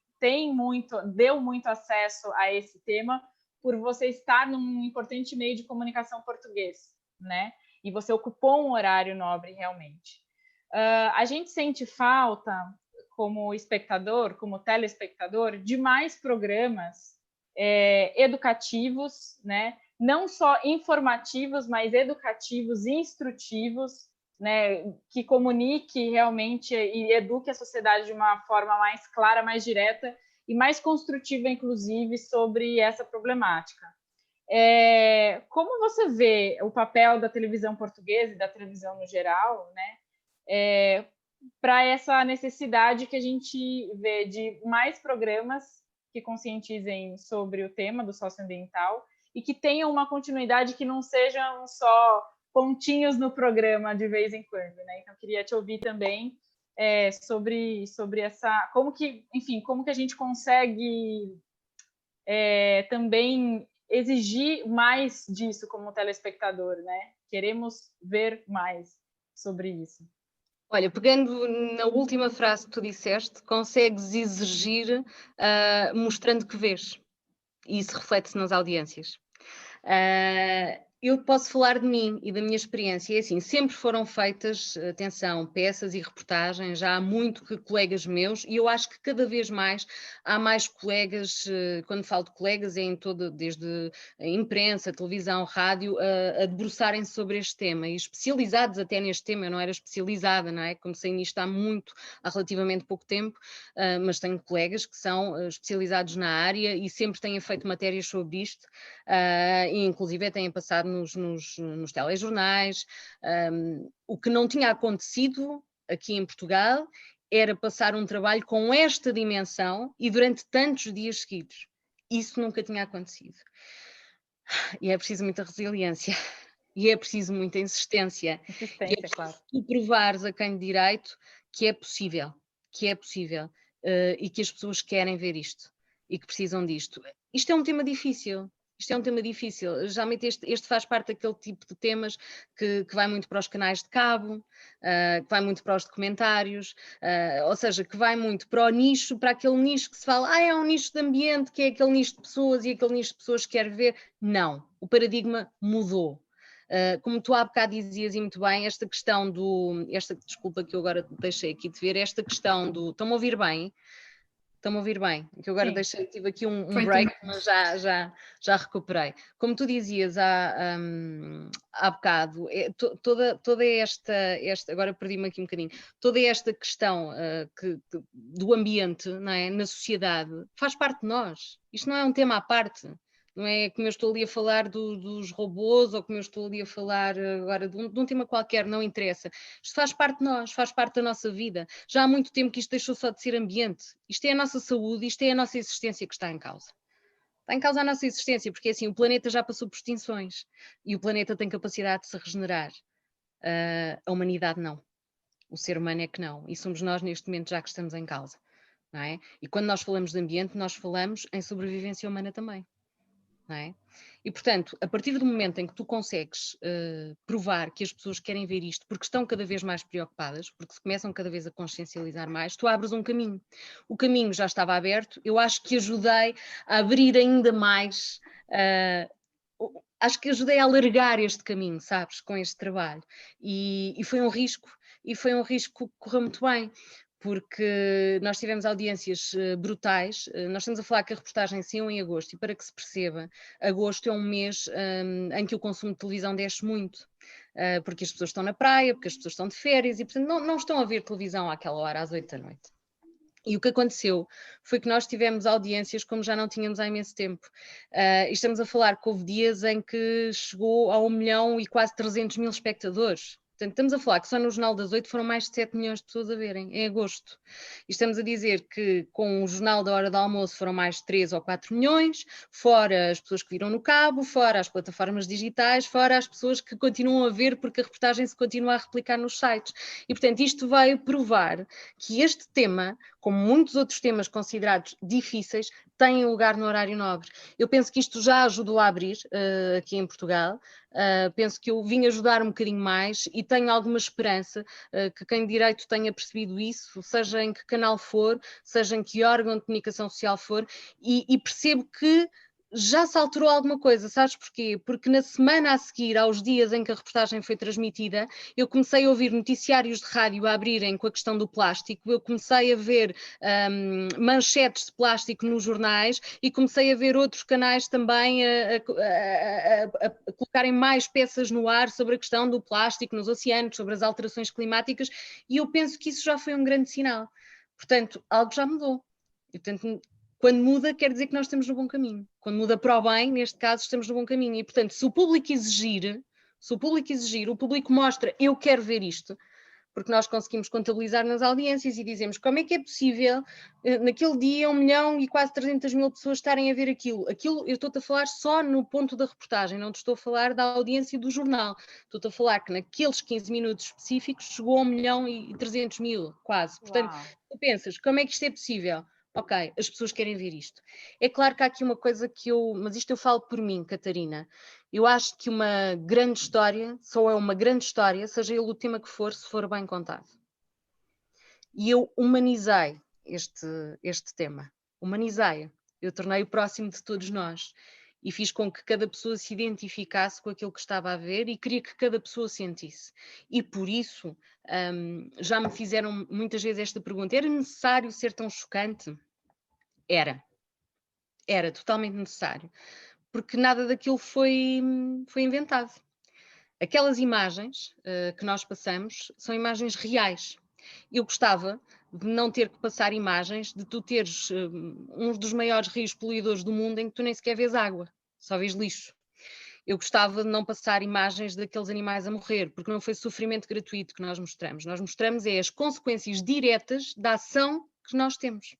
deu muito acesso a esse tema por você estar num importante meio de comunicação português, né? E você ocupou um horário nobre realmente. A gente sente falta, como espectador, como telespectador, de mais programas educativos, né? Não só informativos, mas educativos e instrutivos, né, que comunique realmente e eduque a sociedade de uma forma mais clara, mais direta e mais construtiva, inclusive, sobre essa problemática. Como você vê o papel da televisão portuguesa e da televisão no geral, né, para essa necessidade que a gente vê de mais programas que conscientizem sobre o tema do socioambiental e que tenham uma continuidade, que não sejam só pontinhos no programa de vez em quando, né? Então, eu queria te ouvir também sobre essa... Como que a gente consegue também exigir mais disso como telespectador, né? Queremos ver mais sobre isso. Olha, pegando na última frase que tu disseste, consegues exigir mostrando que vês, e isso reflete-se nas audiências. Eu posso falar de mim e da minha experiência, é assim, sempre foram feitas, atenção, peças e reportagens, já há muito que colegas meus, e eu acho que cada vez mais há mais colegas, quando falo de colegas é em todo, desde a imprensa, televisão, rádio, a debruçarem-se sobre este tema, e especializados até neste tema. Eu não era especializada, não é? Comecei nisto há relativamente pouco tempo, mas tenho colegas que são especializados na área e sempre têm feito matérias sobre isto, e inclusive têm passado nos telejornais. O que não tinha acontecido aqui em Portugal era passar um trabalho com esta dimensão e durante tantos dias seguidos. Isso nunca tinha acontecido. E é preciso muita resiliência. E é preciso muita insistência. Insistência, e é claro. tu provares a quem de direito que é possível, e que as pessoas querem ver isto e que precisam disto. Isto é um tema difícil. Geralmente este faz parte daquele tipo de temas que vai muito para os canais de cabo, que vai muito para os documentários, ou seja, que vai muito para o nicho, para aquele nicho que se fala, é um nicho de ambiente, que é aquele nicho de pessoas e aquele nicho de pessoas que quer ver. Não, o paradigma mudou. Como tu há bocado dizias e muito bem, esta questão desculpa que eu agora deixei aqui de ver, esta questão do... Estão-me a ouvir bem? Estão-me a ouvir bem? Que eu agora tive aqui um break, mas já recuperei. Como tu dizias há bocado, toda esta, agora perdi-me aqui um bocadinho, toda esta questão do ambiente, não é, na sociedade, faz parte de nós. Isto não é um tema à parte. Não é como eu estou ali a falar dos robôs ou como eu estou ali a falar agora de um tema qualquer, não interessa. Isto faz parte de nós, faz parte da nossa vida. Já há muito tempo que isto deixou só de ser ambiente. Isto é a nossa saúde, isto é a nossa existência que está em causa. Está em causa a nossa existência, porque assim, o planeta já passou por extinções e o planeta tem capacidade de se regenerar. A humanidade não. O ser humano é que não. E somos nós neste momento já que estamos em causa. Não é? E quando nós falamos de ambiente, nós falamos em sobrevivência humana também. Não é? E, portanto, a partir do momento em que tu consegues provar que as pessoas querem ver isto porque estão cada vez mais preocupadas, porque se começam cada vez a consciencializar mais, tu abres um caminho. O caminho já estava aberto, eu acho que ajudei a abrir ainda mais, acho que ajudei a alargar este caminho, sabes, com este trabalho. E foi um risco que correu muito bem. Porque nós tivemos audiências brutais, nós estamos a falar que a reportagem saiu em agosto, e para que se perceba, agosto é um mês em que o consumo de televisão desce muito, porque as pessoas estão na praia, porque as pessoas estão de férias, e portanto não estão a ver televisão àquela hora, às 8 da noite. E o que aconteceu foi que nós tivemos audiências como já não tínhamos há imenso tempo. E estamos a falar que houve dias em que chegou a 1 milhão e quase 300 mil espectadores. Portanto, estamos a falar que só no Jornal das 8 foram mais de 7 milhões de pessoas a verem, em agosto. E estamos a dizer que com o Jornal da Hora do Almoço foram mais de 3 ou 4 milhões, fora as pessoas que viram no cabo, fora as plataformas digitais, fora as pessoas que continuam a ver porque a reportagem se continua a replicar nos sites. E, portanto, isto veio provar que este tema, como muitos outros temas considerados difíceis, têm lugar no horário nobre. Eu penso que isto já ajudou a abrir aqui em Portugal. Penso que eu vim ajudar um bocadinho mais e tenho alguma esperança que quem de direito tenha percebido isso, seja em que canal for, seja em que órgão de comunicação social for, e percebo que já se alterou alguma coisa, sabes porquê? Porque na semana a seguir, aos dias em que a reportagem foi transmitida, eu comecei a ouvir noticiários de rádio a abrirem com a questão do plástico, eu comecei a ver manchetes de plástico nos jornais e comecei a ver outros canais também a colocarem mais peças no ar sobre a questão do plástico nos oceanos, sobre as alterações climáticas, e eu penso que isso já foi um grande sinal. Portanto, algo já mudou. E, portanto, quando muda, quer dizer que nós estamos no bom caminho. Quando muda para o bem, neste caso, estamos no bom caminho. E, portanto, se o público exigir, o público mostra, eu quero ver isto, porque nós conseguimos contabilizar nas audiências e dizemos como é que é possível, naquele dia, 1 milhão e quase 300 mil pessoas estarem a ver aquilo. Aquilo, eu estou-te a falar só no ponto da reportagem, não te estou a falar da audiência do jornal. Estou-te a falar que naqueles 15 minutos específicos chegou a 1 milhão e 300 mil, quase. Portanto, tu pensas, como é que isto é possível? Ok, as pessoas querem ver isto. É claro que há aqui uma coisa mas isto eu falo por mim, Catarina. Eu acho que uma grande história só é uma grande história, seja ele o tema que for, se for bem contado. E eu humanizei este tema. Humanizei-o. Eu tornei-o próximo de todos nós. E fiz com que cada pessoa se identificasse com aquilo que estava a ver e queria que cada pessoa sentisse. E por isso, já me fizeram muitas vezes esta pergunta: era necessário ser tão chocante? Era totalmente necessário, porque nada daquilo foi inventado. Aquelas imagens que nós passamos são imagens reais. Eu gostava de não ter que passar imagens de tu teres um dos maiores rios poluidores do mundo em que tu nem sequer vês água, só vês lixo. eu gostava de não passar imagens daqueles animais a morrer, porque não foi sofrimento gratuito que nós mostramos. Nós mostramos as consequências diretas da ação que nós temos.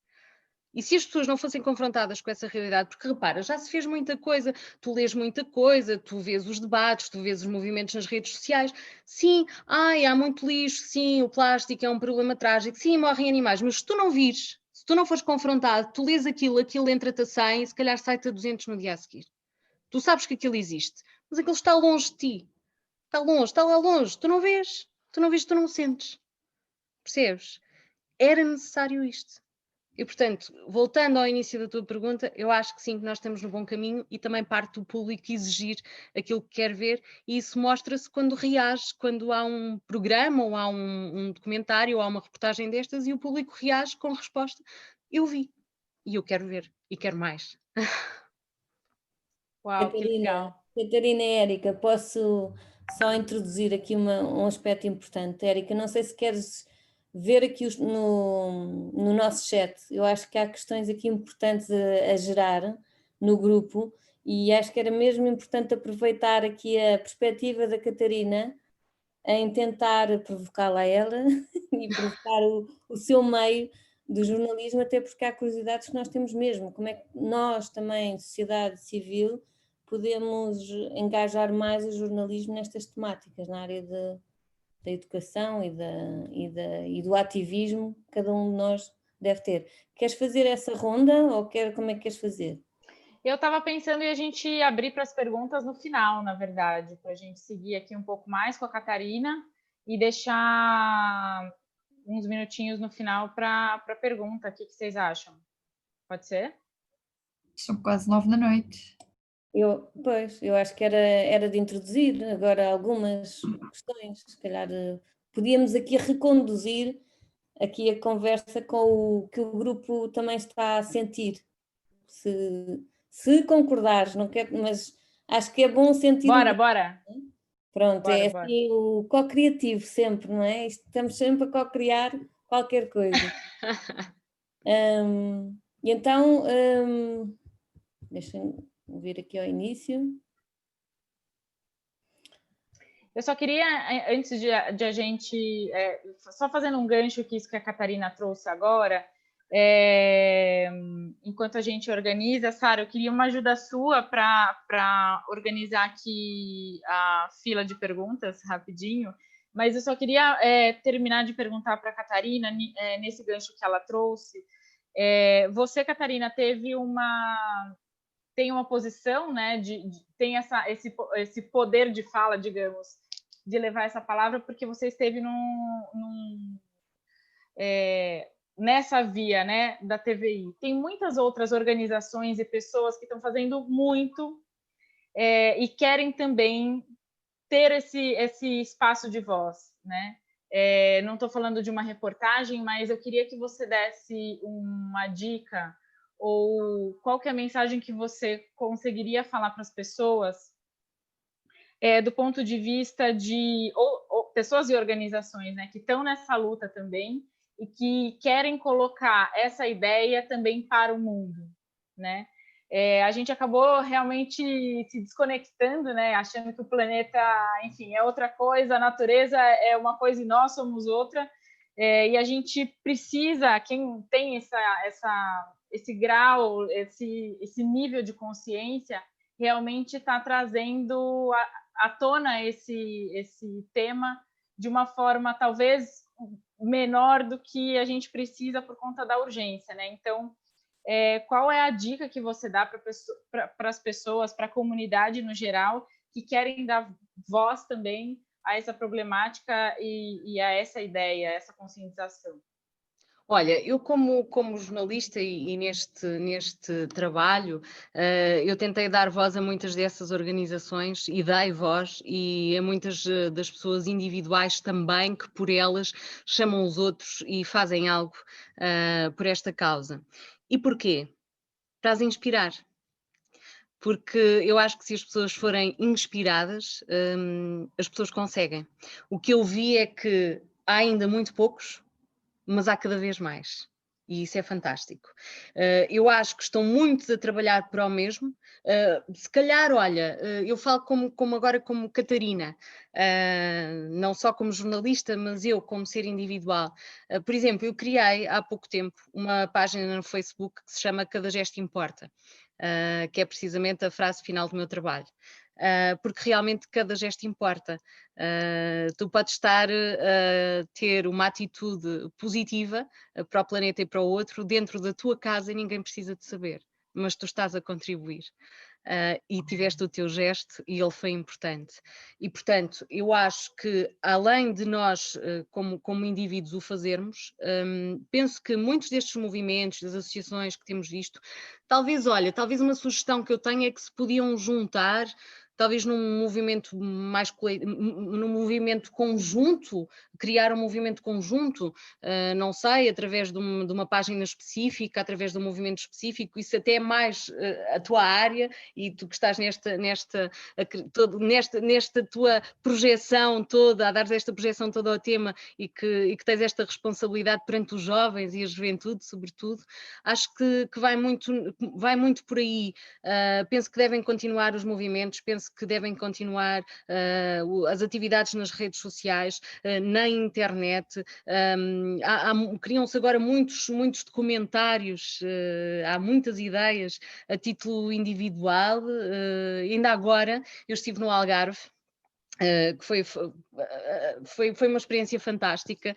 E se as pessoas não fossem confrontadas com essa realidade, porque repara, já se fez muita coisa, tu lês muita coisa, tu vês os debates, tu vês os movimentos nas redes sociais, sim, há muito lixo, sim, o plástico é um problema trágico, sim, morrem animais, mas se tu não vires, se tu não fores confrontado, tu lês aquilo entra-te a 100 e se calhar sai-te a 200 no dia a seguir. Tu sabes que aquilo existe, mas aquilo está longe de ti, está lá longe, tu não vês, tu não sentes, percebes? Era necessário isto. E, portanto, voltando ao início da tua pergunta, eu acho que sim, que nós estamos no bom caminho e também parte do público exigir aquilo que quer ver, e isso mostra-se quando reage, quando há um programa ou há um documentário ou há uma reportagem destas e o público reage com resposta, eu vi, e eu quero ver, e quero mais. Uau, que legal. Catarina e Érica, posso só introduzir aqui um aspecto importante. Érica, não sei se queres ver aqui no nosso chat, eu acho que há questões aqui importantes a gerar no grupo e acho que era mesmo importante aproveitar aqui a perspectiva da Catarina em tentar provocá-la a ela e provocar o seu meio do jornalismo, até porque há curiosidades que nós temos mesmo, como é que nós também, sociedade civil, podemos engajar mais o jornalismo nestas temáticas, na área da educação e do ativismo que cada um de nós deve ter. Queres fazer essa ronda ou como é que queres fazer? Eu estava pensando em a gente abrir para as perguntas no final, na verdade, para a gente seguir aqui um pouco mais com a Catarina e deixar uns minutinhos no final para a pergunta. O que vocês acham? Pode ser? São quase 9 da noite. Eu acho que era de introduzir agora algumas questões, se calhar podíamos aqui reconduzir aqui a conversa com o que o grupo também está a sentir. Se concordares, não quero, mas acho que é bom sentir. Bora! Pronto, bora. Assim o co-criativo sempre, não é? Estamos sempre a co-criar qualquer coisa. E então, deixem-me vir aqui ao início. Eu só queria, antes de a gente, só fazendo um gancho aqui, isso que a Catarina trouxe agora, enquanto a gente organiza, Sara, eu queria uma ajuda sua para organizar aqui a fila de perguntas rapidinho, mas eu só queria terminar de perguntar para a Catarina, nesse gancho que ela trouxe. Você, Catarina, tem uma posição, né, tem esse poder de fala, digamos, de levar essa palavra, porque você esteve nessa via, né, da TVI. Tem muitas outras organizações e pessoas que estão fazendo muito e querem também ter esse espaço de voz, né? Não estou falando de uma reportagem, mas eu queria que você desse uma dica ou qual que é a mensagem que você conseguiria falar para as pessoas do ponto de vista de pessoas e organizações, né, que estão nessa luta também e que querem colocar essa ideia também para o mundo, né? A gente acabou realmente se desconectando, né, achando que o planeta, enfim, é outra coisa, a natureza é uma coisa e nós somos outra, e a gente precisa, quem tem esse grau, esse nível de consciência, realmente está trazendo à tona esse tema de uma forma talvez menor do que a gente precisa por conta da urgência, né? Então, qual é a dica que você dá para as pessoas, para a comunidade no geral, que querem dar voz também a essa problemática e a essa ideia, essa conscientização? Olha, eu como jornalista e neste trabalho, eu tentei dar voz a muitas dessas organizações e dei voz e a muitas das pessoas individuais também que por elas chamam os outros e fazem algo por esta causa. E porquê? Para as inspirar. Porque eu acho que se as pessoas forem inspiradas, as pessoas conseguem. O que eu vi é que há ainda muito poucos, mas há cada vez mais. E isso é fantástico. Eu acho que estão muitos a trabalhar para o mesmo. Se calhar, olha, eu falo agora como Catarina, não só como jornalista, mas eu como ser individual. Por exemplo, eu criei há pouco tempo uma página no Facebook que se chama Cada Gesto Importa, que é precisamente a frase final do meu trabalho. Porque realmente cada gesto importa. Tu podes estar a ter uma atitude positiva para o planeta e para o outro dentro da tua casa e ninguém precisa de saber, mas tu estás a contribuir. E tiveste o teu gesto e ele foi importante. E, portanto, eu acho que, além de nós, como indivíduos, o fazermos, penso que muitos destes movimentos, das associações que temos visto, talvez uma sugestão que eu tenho é que se podiam juntar, talvez num movimento num movimento conjunto, criar um movimento conjunto, não sei, através de uma página específica, através de um movimento específico, isso até é mais a tua área, e tu que estás nesta tua projeção toda, a dares esta projeção toda ao tema e que tens esta responsabilidade perante os jovens e a juventude, sobretudo, acho que vai muito por aí. Penso que devem continuar os movimentos, penso que devem continuar as atividades nas redes sociais, na internet. Criam-se agora muitos documentários, há muitas ideias a título individual. Ainda agora eu estive no Algarve, que foi uma experiência fantástica.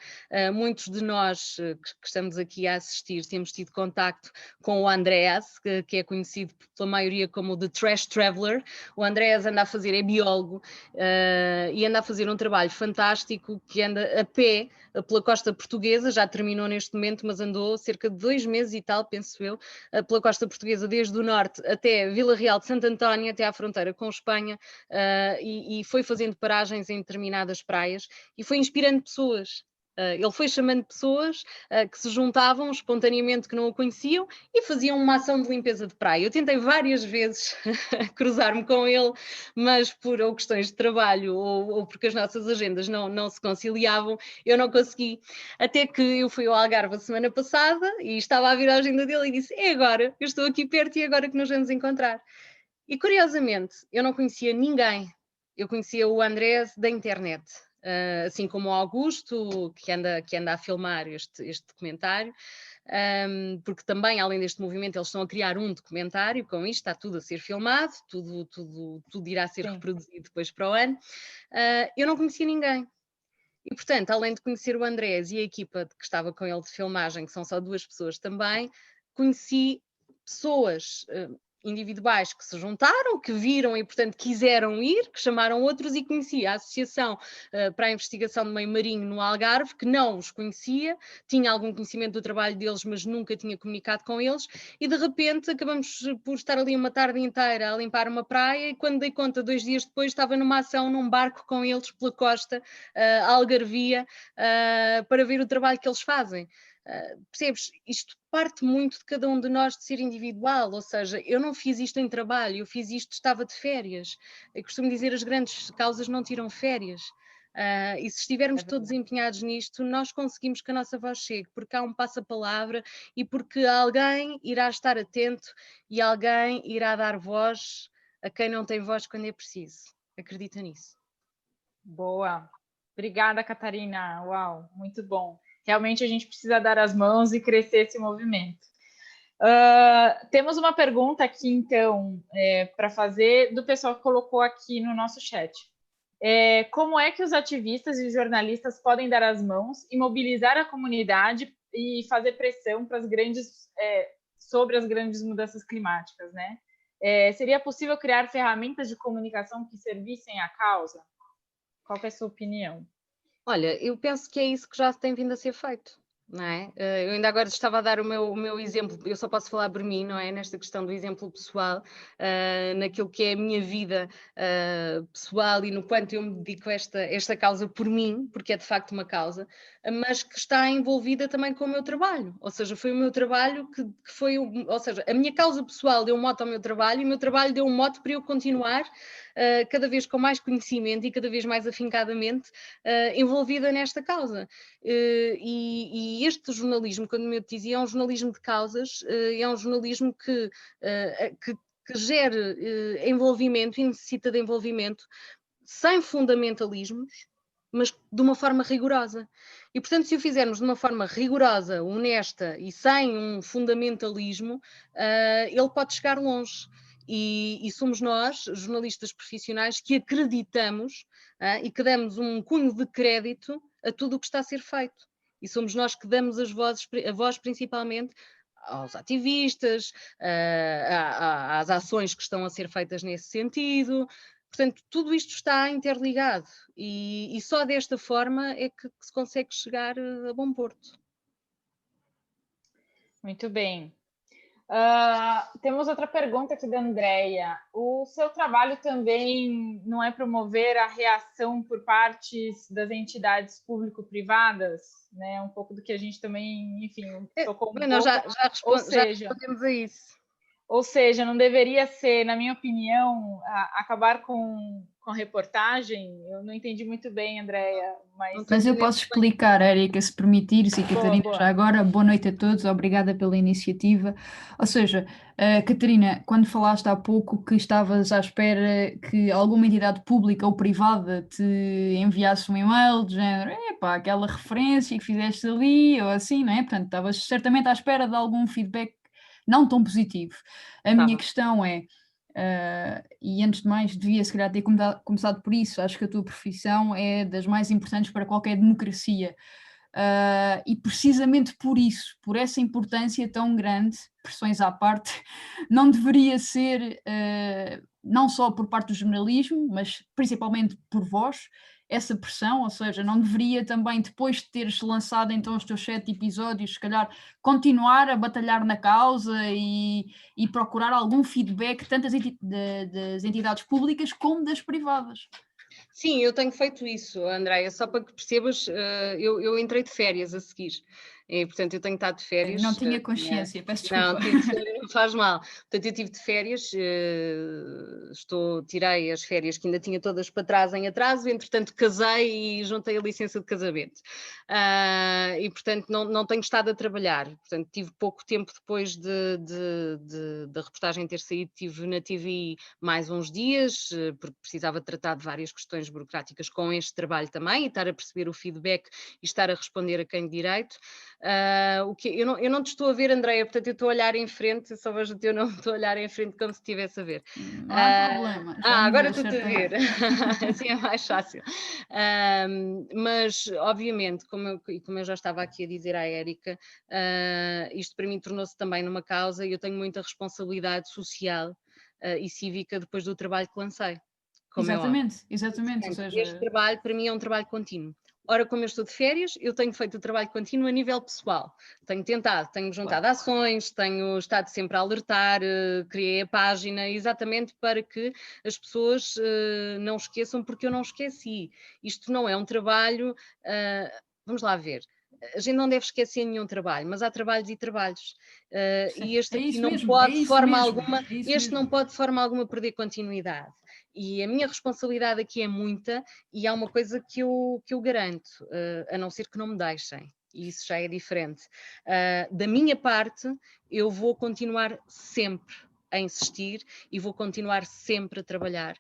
Muitos de nós que estamos aqui a assistir temos tido contacto com o Andreas, que é conhecido pela maioria como The Trash Traveler. O Andreas é biólogo, e anda a fazer um trabalho fantástico, que anda a pé pela costa portuguesa, já terminou neste momento, mas andou cerca de 2 meses e tal, penso eu, pela costa portuguesa, desde o norte até Vila Real de Santo António, até à fronteira com Espanha, e foi fazendo paragens em determinadas praias e foi inspirando pessoas. Ele foi chamando pessoas que se juntavam espontaneamente, que não o conheciam, e faziam uma ação de limpeza de praia. Eu tentei várias vezes cruzar-me com ele, mas ou questões de trabalho ou porque as nossas agendas não se conciliavam, eu não consegui. Até que eu fui ao Algarve a semana passada e estava a vir a agenda dele e disse: é agora, eu estou aqui perto e é agora que nos vamos encontrar. E curiosamente, eu não conhecia ninguém. Eu conhecia o Andrés da internet, assim como o Augusto, que anda a filmar este documentário, porque também, além deste movimento, eles estão a criar um documentário com isto, está tudo a ser filmado, tudo irá ser reproduzido depois para o ano. Eu não conhecia ninguém. E, portanto, além de conhecer o Andrés e a equipa que estava com ele de filmagem, que são só 2 pessoas também, conheci pessoas individuais que se juntaram, que viram e, portanto, quiseram ir, que chamaram outros, e conheci a Associação para a Investigação do Meio Marinho no Algarve, que não os conhecia, tinha algum conhecimento do trabalho deles, mas nunca tinha comunicado com eles, e de repente acabamos por estar ali uma tarde inteira a limpar uma praia, e quando dei conta, 2 dias depois, estava numa ação num barco com eles pela costa algarvia, para ver o trabalho que eles fazem. Percebes? Isto parte muito de cada um de nós de ser individual, ou seja, eu não fiz isto em trabalho, eu fiz isto, estava de férias. Eu costumo dizer, as grandes causas não tiram férias. E se estivermos todos empenhados nisto, nós conseguimos que a nossa voz chegue, porque há um passa-palavra e porque alguém irá estar atento e alguém irá dar voz a quem não tem voz quando é preciso. Acredita nisso. Boa. Obrigada, Catarina. Uau, muito bom. Realmente a gente precisa dar as mãos e crescer esse movimento. Temos uma pergunta aqui, então, para fazer do pessoal que colocou aqui no nosso chat. Como é que os ativistas e jornalistas podem dar as mãos e mobilizar a comunidade e fazer pressão para sobre as grandes mudanças climáticas, né? Seria possível criar ferramentas de comunicação que servissem à causa? Qual que é a sua opinião? Olha, eu penso que é isso que já tem vindo a ser feito, não é? Eu ainda agora estava a dar o meu exemplo, eu só posso falar por mim, não é? Nesta questão do exemplo pessoal, naquilo que é a minha vida pessoal e no quanto eu me dedico a esta causa por mim, porque é de facto uma causa. mas que está envolvida também com o meu trabalho, ou seja, foi o meu trabalho que foi, ou seja, a minha causa pessoal deu um mote ao meu trabalho e o meu trabalho deu um mote para eu continuar cada vez com mais conhecimento e cada vez mais afincadamente envolvida nesta causa. E este jornalismo, quando eu te dizia, é um jornalismo de causas, é um jornalismo que gere envolvimento e necessita de envolvimento sem fundamentalismos, mas de uma forma rigorosa. E, portanto, se o fizermos de uma forma rigorosa, honesta e sem um fundamentalismo, ele pode chegar longe. E somos nós, jornalistas profissionais, que acreditamos e que damos um cunho de crédito a tudo o que está a ser feito. E somos nós que damos a voz principalmente aos ativistas, às ações que estão a ser feitas nesse sentido. Portanto, tudo isto está interligado e só desta forma é que se consegue chegar a bom porto. Muito bem. Temos outra pergunta aqui da Andréia. O seu trabalho também não é promover a reação por partes das entidades público-privadas? Né? Um pouco do que a gente também, enfim, tocou Nós já respondemos a isso. Ou seja, não deveria ser, na minha opinião, acabar com a reportagem. Eu não entendi muito bem, Andréia. Mas eu posso explicar, Érica, se permitires, e Catarina, já agora, boa noite a todos, obrigada pela iniciativa. Ou seja, Catarina, quando falaste há pouco que estavas à espera que alguma entidade pública ou privada te enviasse um e-mail de género, epá, aquela referência que fizeste ali, ou assim, não é? Portanto, estavas certamente à espera de algum feedback não tão positivo. A minha questão é, e antes de mais devia se calhar ter começado por isso, acho que a tua profissão é das mais importantes para qualquer democracia, e precisamente por isso, por essa importância tão grande, pressões à parte, não deveria ser, não só por parte do jornalismo, mas principalmente por vós, essa pressão, ou seja, não deveria também, depois de teres lançado então os teus 7 episódios, se calhar continuar a batalhar na causa e procurar algum feedback tanto das entidades públicas como das privadas? Sim, eu tenho feito isso, Andréia, só para que percebas, eu entrei de férias a seguir. E, portanto, eu tenho estado de férias. Não tinha consciência, peço desculpa. Não faz mal. Portanto, eu estive de férias, tirei as férias que ainda tinha todas para trás em atraso, entretanto casei e juntei a licença de casamento. E, portanto, não tenho estado a trabalhar. Portanto, tive pouco tempo depois da reportagem ter saído, estive na TV mais uns dias, porque precisava tratar de várias questões burocráticas com este trabalho também, e estar a perceber o feedback e estar a responder a quem de direito. Eu não te estou a ver, Andréia, portanto eu estou a olhar em frente, só vejo eu não estou a olhar em frente como se estivesse a ver. Não há problema. Agora estou-te a ver, assim é mais fácil. Mas, obviamente, como eu já estava aqui a dizer à Érica, isto para mim tornou-se também numa causa e eu tenho muita responsabilidade social e cívica depois do trabalho que lancei. Exatamente. Portanto, Ou seja... Este trabalho para mim é um trabalho contínuo. Ora, como eu estou de férias, eu tenho feito o trabalho contínuo a nível pessoal. Tenho juntado ações, tenho estado sempre a alertar, criei a página exatamente para que as pessoas não esqueçam, porque eu não esqueci. Isto não é um trabalho, vamos lá ver. A gente não deve esquecer nenhum trabalho, mas há trabalhos e trabalhos. E este aqui não pode de forma alguma perder continuidade. E a minha responsabilidade aqui é muita, e há uma coisa que eu garanto, a não ser que não me deixem, e isso já é diferente. Da minha parte, eu vou continuar sempre a insistir e vou continuar sempre a trabalhar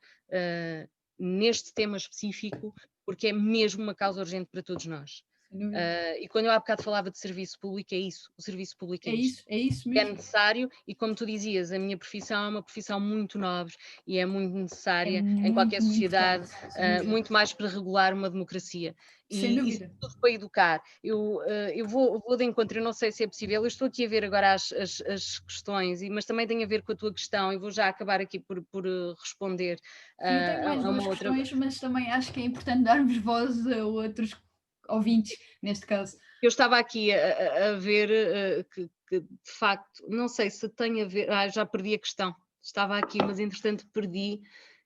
neste tema específico, porque é mesmo uma causa urgente para todos nós. E quando eu há bocado falava de serviço público, é isso, o serviço público é isto. É isso mesmo. É necessário, e como tu dizias, a minha profissão é uma profissão muito nobre e é muito necessária em qualquer sociedade, muito mais para regular uma democracia. Sem dúvida. E tudo para educar. Eu vou de encontro, eu não sei se é possível, eu estou aqui a ver agora as questões, mas também tem a ver com a tua questão, e vou já acabar aqui por responder. Eu tenho mais duas questões, mas também acho que é importante darmos voz a outros ouvintes, neste caso. Eu estava aqui a ver que de facto, não sei se tem a ver, já perdi a questão, estava aqui, mas entretanto perdi,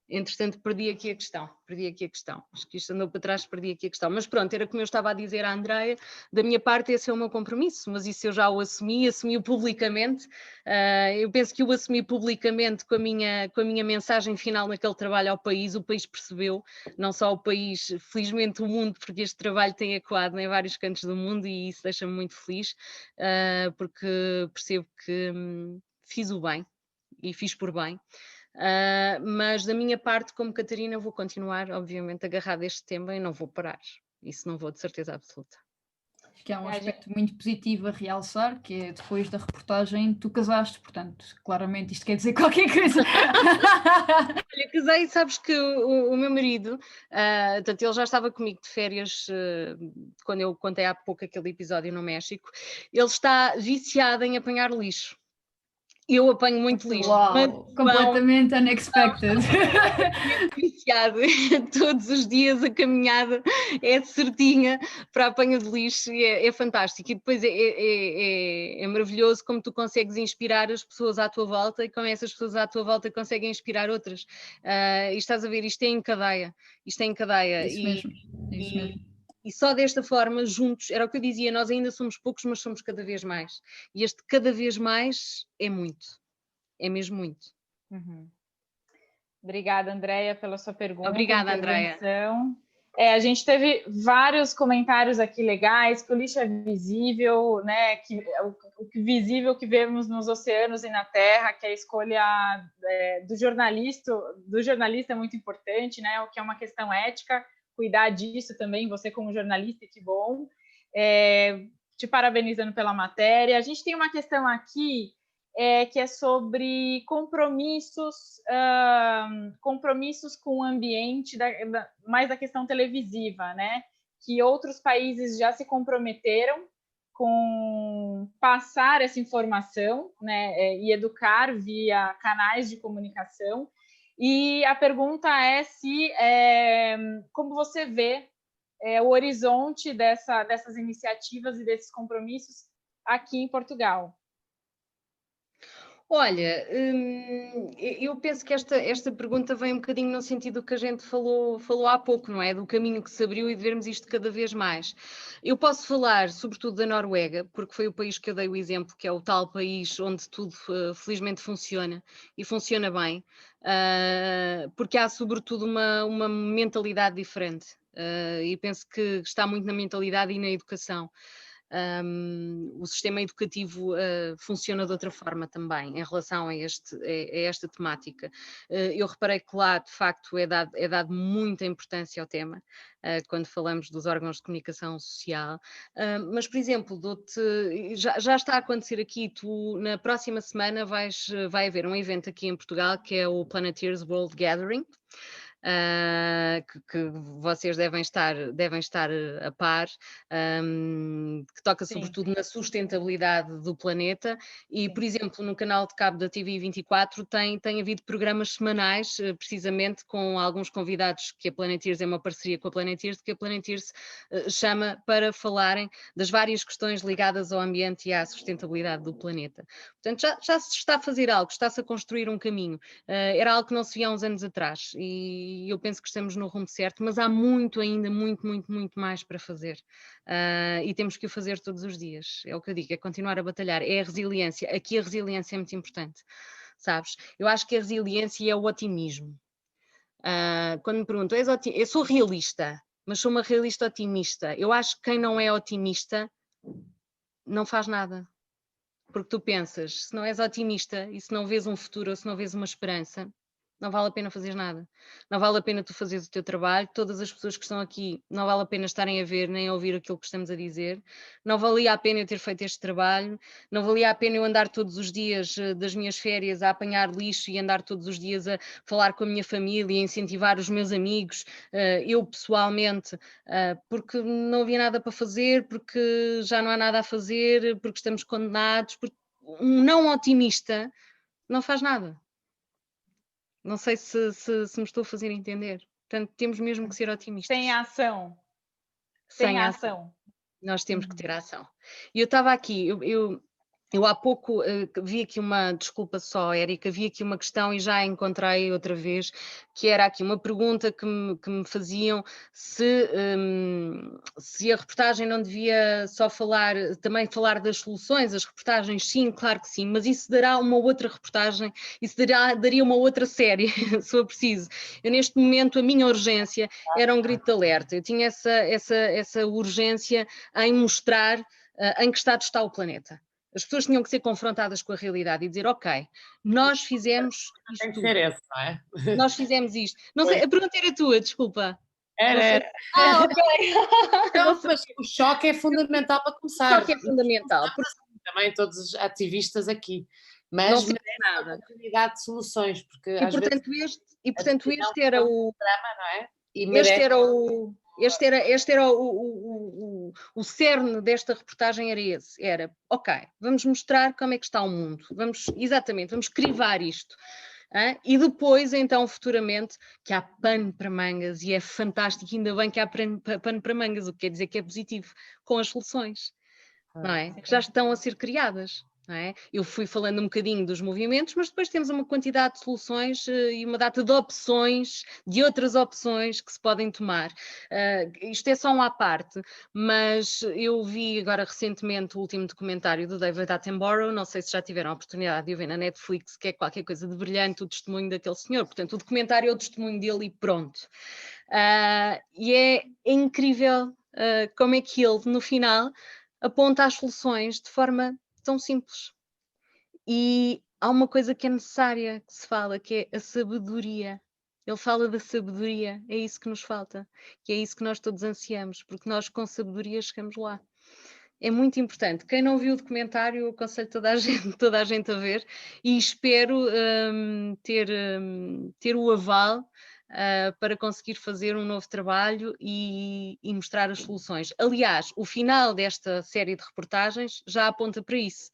Entretanto, perdi aqui a questão. Acho que isto andou para trás, perdi aqui a questão. Mas pronto, era como eu estava a dizer à Andreia, da minha parte esse é o meu compromisso, mas isso eu já o assumi-o publicamente. Eu penso que o assumi publicamente com a minha mensagem final naquele trabalho ao país. O país percebeu, não só o país, felizmente o mundo, porque este trabalho tem ecoado em vários cantos do mundo e isso deixa-me muito feliz, porque percebo que fiz o bem e fiz por bem. Mas da minha parte, como Catarina, vou continuar, obviamente, agarrada a este tema e não vou parar. Isso não vou, de certeza absoluta. Acho que há um aspecto muito positivo a realçar, que é depois da reportagem tu casaste, portanto, claramente isto quer dizer qualquer coisa. Olha, casei, sabes que o meu marido, portanto, ele já estava comigo de férias quando eu contei há pouco aquele episódio no México. Ele está viciado em apanhar lixo. Eu apanho muito lixo. Uau, completamente unexpected. Viciado. Todos os dias a caminhada é certinha para a apanha de lixo e é fantástico. E depois é maravilhoso como tu consegues inspirar as pessoas à tua volta e como essas pessoas à tua volta conseguem inspirar outras. E estás a ver, isto é em cadeia. Isso mesmo, isso mesmo. E só desta forma, juntos, era o que eu dizia, nós ainda somos poucos, mas somos cada vez mais. E este cada vez mais é muito. É mesmo muito. Uhum. Obrigada, Andreia, pela sua pergunta. Obrigada, Andreia. A gente teve vários comentários aqui legais, que o lixo é visível, né? O que visível que vemos nos oceanos e na terra, que a escolha do jornalista é muito importante, né? O que é uma questão ética, cuidar disso também, você como jornalista, que bom. Te parabenizando pela matéria. A gente tem uma questão aqui que é sobre compromissos com o ambiente, mais da questão televisiva, né? Que outros países já se comprometeram com passar essa informação, né? E educar via canais de comunicação. E a pergunta é como você vê o horizonte dessas iniciativas e desses compromissos aqui em Portugal. Olha, eu penso que esta pergunta vem um bocadinho no sentido que a gente falou há pouco, não é? Do caminho que se abriu e de vermos isto cada vez mais. Eu posso falar sobretudo da Noruega, porque foi o país que eu dei o exemplo, que é o tal país onde tudo felizmente funciona e funciona bem, porque há sobretudo uma mentalidade diferente e penso que está muito na mentalidade e na educação. O sistema educativo funciona de outra forma também em relação a esta temática. Eu reparei que lá, de facto, é dado muita importância ao tema, quando falamos dos órgãos de comunicação social. Mas, por exemplo, já está a acontecer aqui, na próxima semana vai haver um evento aqui em Portugal, que é o Planeteers World Gathering, que vocês devem estar a par, que toca sobretudo na sustentabilidade do planeta e, por exemplo, no canal de cabo da TV24 tem havido programas semanais, precisamente com alguns convidados que a Planeteers é uma parceria com a Planeteers, que a Planeteers chama para falarem das várias questões ligadas ao ambiente e à sustentabilidade do planeta. Portanto, já se está a fazer algo, está-se a construir um caminho. Era algo que não se via há uns anos atrás e eu penso que estamos no rumo certo, mas há muito ainda, muito mais para fazer e temos que o fazer todos os dias, é o que eu digo, é continuar a batalhar, é a resiliência, aqui a resiliência é muito importante, sabes? Eu acho que a resiliência é o otimismo. Quando me perguntam, eu sou realista, mas sou uma realista otimista. Eu acho que quem não é otimista não faz nada. Porque tu pensas, se não és otimista e se não vês um futuro ou se não vês uma esperança, não vale a pena fazer nada. Não vale a pena tu fazeres o teu trabalho, todas as pessoas que estão aqui não vale a pena estarem a ver nem a ouvir aquilo que estamos a dizer, não valia a pena eu ter feito este trabalho, não valia a pena eu andar todos os dias das minhas férias a apanhar lixo e andar todos os dias a falar com a minha família, a incentivar os meus amigos, eu pessoalmente, porque não havia nada para fazer, porque já não há nada a fazer, porque estamos condenados, porque um não otimista não faz nada. Não sei se me estou a fazer entender. Portanto, temos mesmo que ser otimistas. Sem ação. Sem ação. Nós temos que ter ação. E eu estava aqui, eu Eu há pouco vi aqui desculpa só, Érica, vi aqui uma questão e já a encontrei outra vez, que era aqui uma pergunta que me faziam se a reportagem não devia só também falar das soluções. As reportagens, sim, claro que sim, mas isso dará uma outra reportagem, isso daria uma outra série, se for preciso. Eu neste momento, a minha urgência era um grito de alerta, eu tinha essa urgência em mostrar em que estado está o planeta. As pessoas tinham que ser confrontadas com a realidade e dizer, ok, nós fizemos isto. Tem que ser esse, não é? Nós fizemos isto. Não sei, a pergunta era tua, desculpa. Era. Ok. Não, mas o choque é fundamental para começar. O choque é fundamental. Também todos os ativistas aqui. Mas não merece a oportunidade de soluções. Porque, e, portanto, este era o... drama, não é? Este era o cerne desta reportagem, era esse, era, ok, vamos mostrar como é que está o mundo, vamos crivar isto. E depois, então, futuramente, que há pano para mangas, e é fantástico, ainda bem que há pano para mangas, o que quer dizer que é positivo, com as soluções, não é? Que já estão a ser criadas. Não é? Eu fui falando um bocadinho dos movimentos, mas depois temos uma quantidade de soluções e uma data de opções, de outras opções que se podem tomar. Isto é só um à parte, mas eu vi agora recentemente o último documentário do David Attenborough, não sei se já tiveram a oportunidade de o ver na Netflix, que é qualquer coisa de brilhante, o testemunho daquele senhor. Portanto, o documentário é o testemunho dele e pronto. E é incrível como é que ele, no final, aponta as soluções de forma tão simples. E há uma coisa que é necessária que se fala, que é a sabedoria. Ele fala da sabedoria, é isso que nos falta, que é isso que nós todos ansiamos, porque nós com sabedoria chegamos lá. É muito importante. Quem não viu o documentário, eu aconselho toda a gente a ver, e espero ter o aval para conseguir fazer um novo trabalho e mostrar as soluções. Aliás, o final desta série de reportagens já aponta para isso.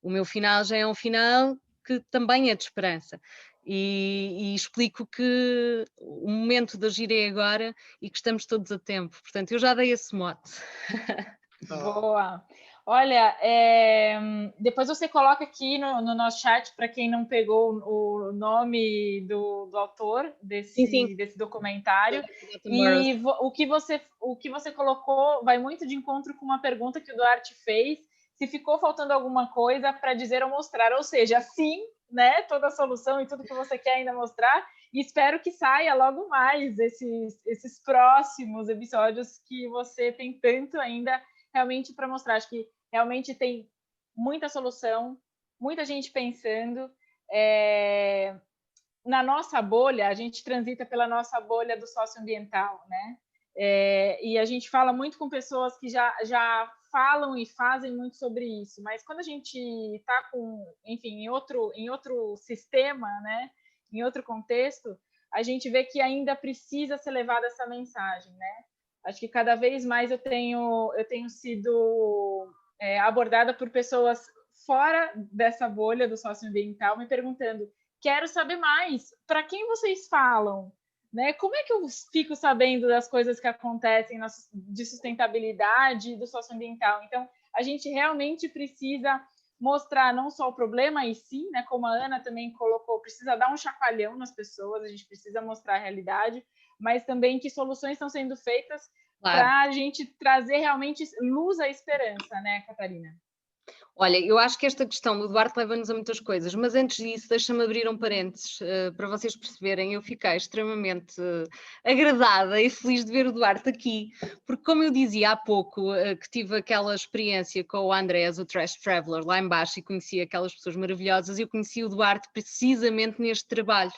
O meu final já é um final que também é de esperança. E explico que o momento de agir é agora e que estamos todos a tempo. Portanto, eu já dei esse mote. Boa! Olha, depois você coloca aqui no nosso chat, para quem não pegou o nome do autor desse documentário. E o que você colocou vai muito de encontro com uma pergunta que o Duarte fez, se ficou faltando alguma coisa para dizer ou mostrar. Ou seja, sim, né, toda a solução e tudo que você quer ainda mostrar. E espero que saia logo mais esses próximos episódios que você tem tanto ainda realmente para mostrar. Acho que realmente tem muita solução, muita gente pensando. Na nossa bolha, a gente transita pela nossa bolha do socioambiental, né? E a gente fala muito com pessoas que já falam e fazem muito sobre isso, mas quando a gente está em outro sistema, né? Em outro contexto, a gente vê que ainda precisa ser levada essa mensagem, né? Acho que cada vez mais eu tenho sido abordada por pessoas fora dessa bolha do socioambiental, me perguntando, quero saber mais, para quem vocês falam? Né? Como é que eu fico sabendo das coisas que acontecem de sustentabilidade do socioambiental? Então, a gente realmente precisa mostrar não só o problema, e sim, né, como a Ana também colocou, precisa dar um chacoalhão nas pessoas, a gente precisa mostrar a realidade, mas também que soluções estão sendo feitas para a gente trazer realmente luz à esperança, né, Catarina? Olha, eu acho que esta questão do Duarte leva-nos a muitas coisas, mas antes disso, deixa-me abrir um parênteses para vocês perceberem. Eu fiquei extremamente agradada e feliz de ver o Duarte aqui, porque como eu dizia há pouco, que tive aquela experiência com o Andrés, o Trash Traveler, lá embaixo, e conheci aquelas pessoas maravilhosas, eu conheci o Duarte precisamente neste trabalho,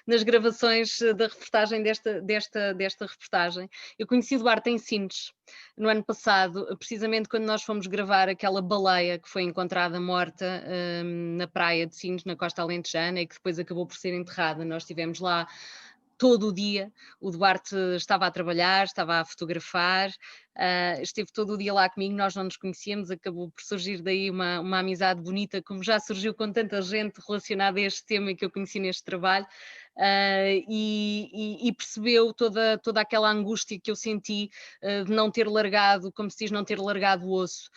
nas gravações da reportagem desta reportagem. Eu conheci o Duarte em Sines, no ano passado, precisamente quando nós fomos gravar aquela baleia que foi encontrada morta na praia de Sines, na costa alentejana, e que depois acabou por ser enterrada. Nós estivemos lá todo o dia. O Duarte estava a trabalhar, estava a fotografar, esteve todo o dia lá comigo, nós não nos conhecíamos, acabou por surgir daí uma amizade bonita, como já surgiu com tanta gente relacionada a este tema que eu conheci neste trabalho. E percebeu toda aquela angústia que eu senti de não ter largado, como se diz, não ter largado o osso,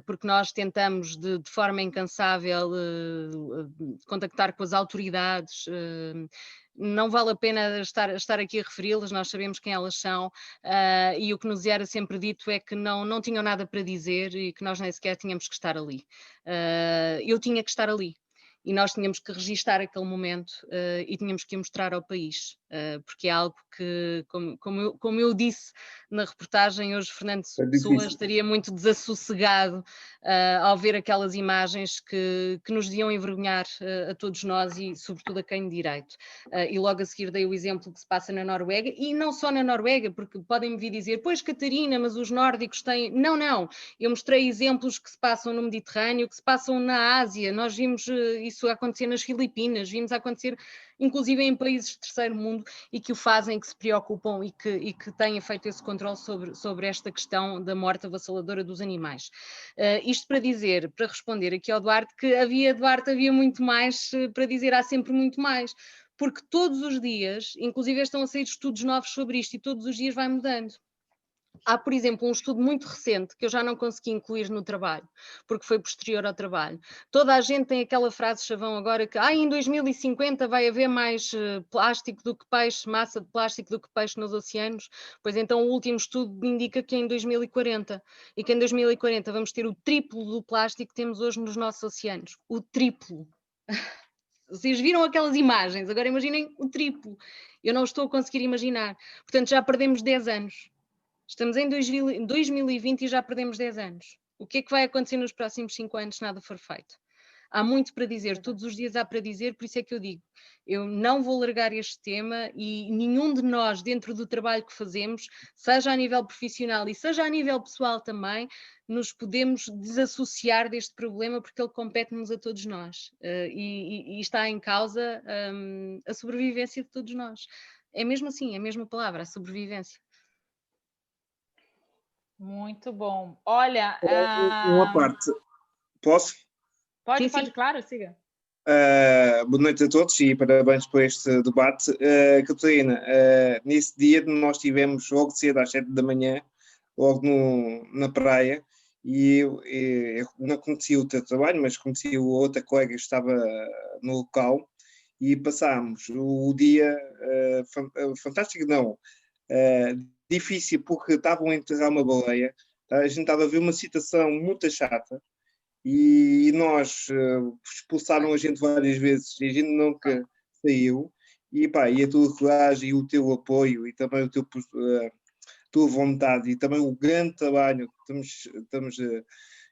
porque nós tentamos de forma incansável contactar com as autoridades. Não vale a pena estar aqui a referi-las, nós sabemos quem elas são, e o que nos era sempre dito é que não tinham nada para dizer e que nós nem sequer tínhamos que estar ali. Eu tinha que estar ali. E nós tínhamos que registar aquele momento e tínhamos que mostrar ao país, porque é algo que, como eu disse na reportagem, hoje Fernando Pessoa estaria muito desassossegado ao ver aquelas imagens que nos iam envergonhar a todos nós e sobretudo a quem de direito. E logo a seguir dei o exemplo que se passa na Noruega, e não só na Noruega, porque podem-me vir dizer, pois Catarina, mas os nórdicos têm... Não, eu mostrei exemplos que se passam no Mediterrâneo, que se passam na Ásia, nós vimos isso acontecer nas Filipinas, vimos acontecer inclusive em países de terceiro mundo e que o fazem, que se preocupam e que têm feito esse controle sobre esta questão da morte avassaladora dos animais. Isto para responder aqui ao Duarte, que havia muito mais para dizer, há sempre muito mais, porque todos os dias, inclusive estão a sair estudos novos sobre isto e todos os dias vai mudando. Há, por exemplo, um estudo muito recente que eu já não consegui incluir no trabalho, porque foi posterior ao trabalho. Toda a gente tem aquela frase chavão agora que em 2050 vai haver mais plástico do que peixe, massa de plástico do que peixe nos oceanos. Pois então o último estudo indica que é em 2040, e que em 2040 vamos ter o triplo do plástico que temos hoje nos nossos oceanos. O triplo. Vocês viram aquelas imagens, agora imaginem o triplo. Eu não estou a conseguir imaginar. Portanto, já perdemos 10 anos. Estamos em 2020 e já perdemos 10 anos. O que é que vai acontecer nos próximos 5 anos se nada for feito? Há muito para dizer, todos os dias há para dizer, por isso é que eu digo, eu não vou largar este tema e nenhum de nós, dentro do trabalho que fazemos, seja a nível profissional e seja a nível pessoal também, nos podemos desassociar deste problema porque ele compete-nos a todos nós e está em causa a sobrevivência de todos nós. É mesmo assim, é a mesma palavra, a sobrevivência. Muito bom. Olha... Uma parte. Posso? Pode, claro, siga. Boa noite a todos e parabéns por este debate. Catarina, nesse dia nós tivemos logo cedo às 7 da manhã, logo na praia, e eu não conhecia o teu trabalho, mas conheci outra colega que estava no local, e passámos o dia fantástico, não, difícil, porque estavam a enterrar uma baleia, a gente estava a ver uma situação muito chata, e nós expulsaram a gente várias vezes, e a gente nunca saiu, e a tua coragem e o teu apoio, e também a tua vontade, e também o grande trabalho,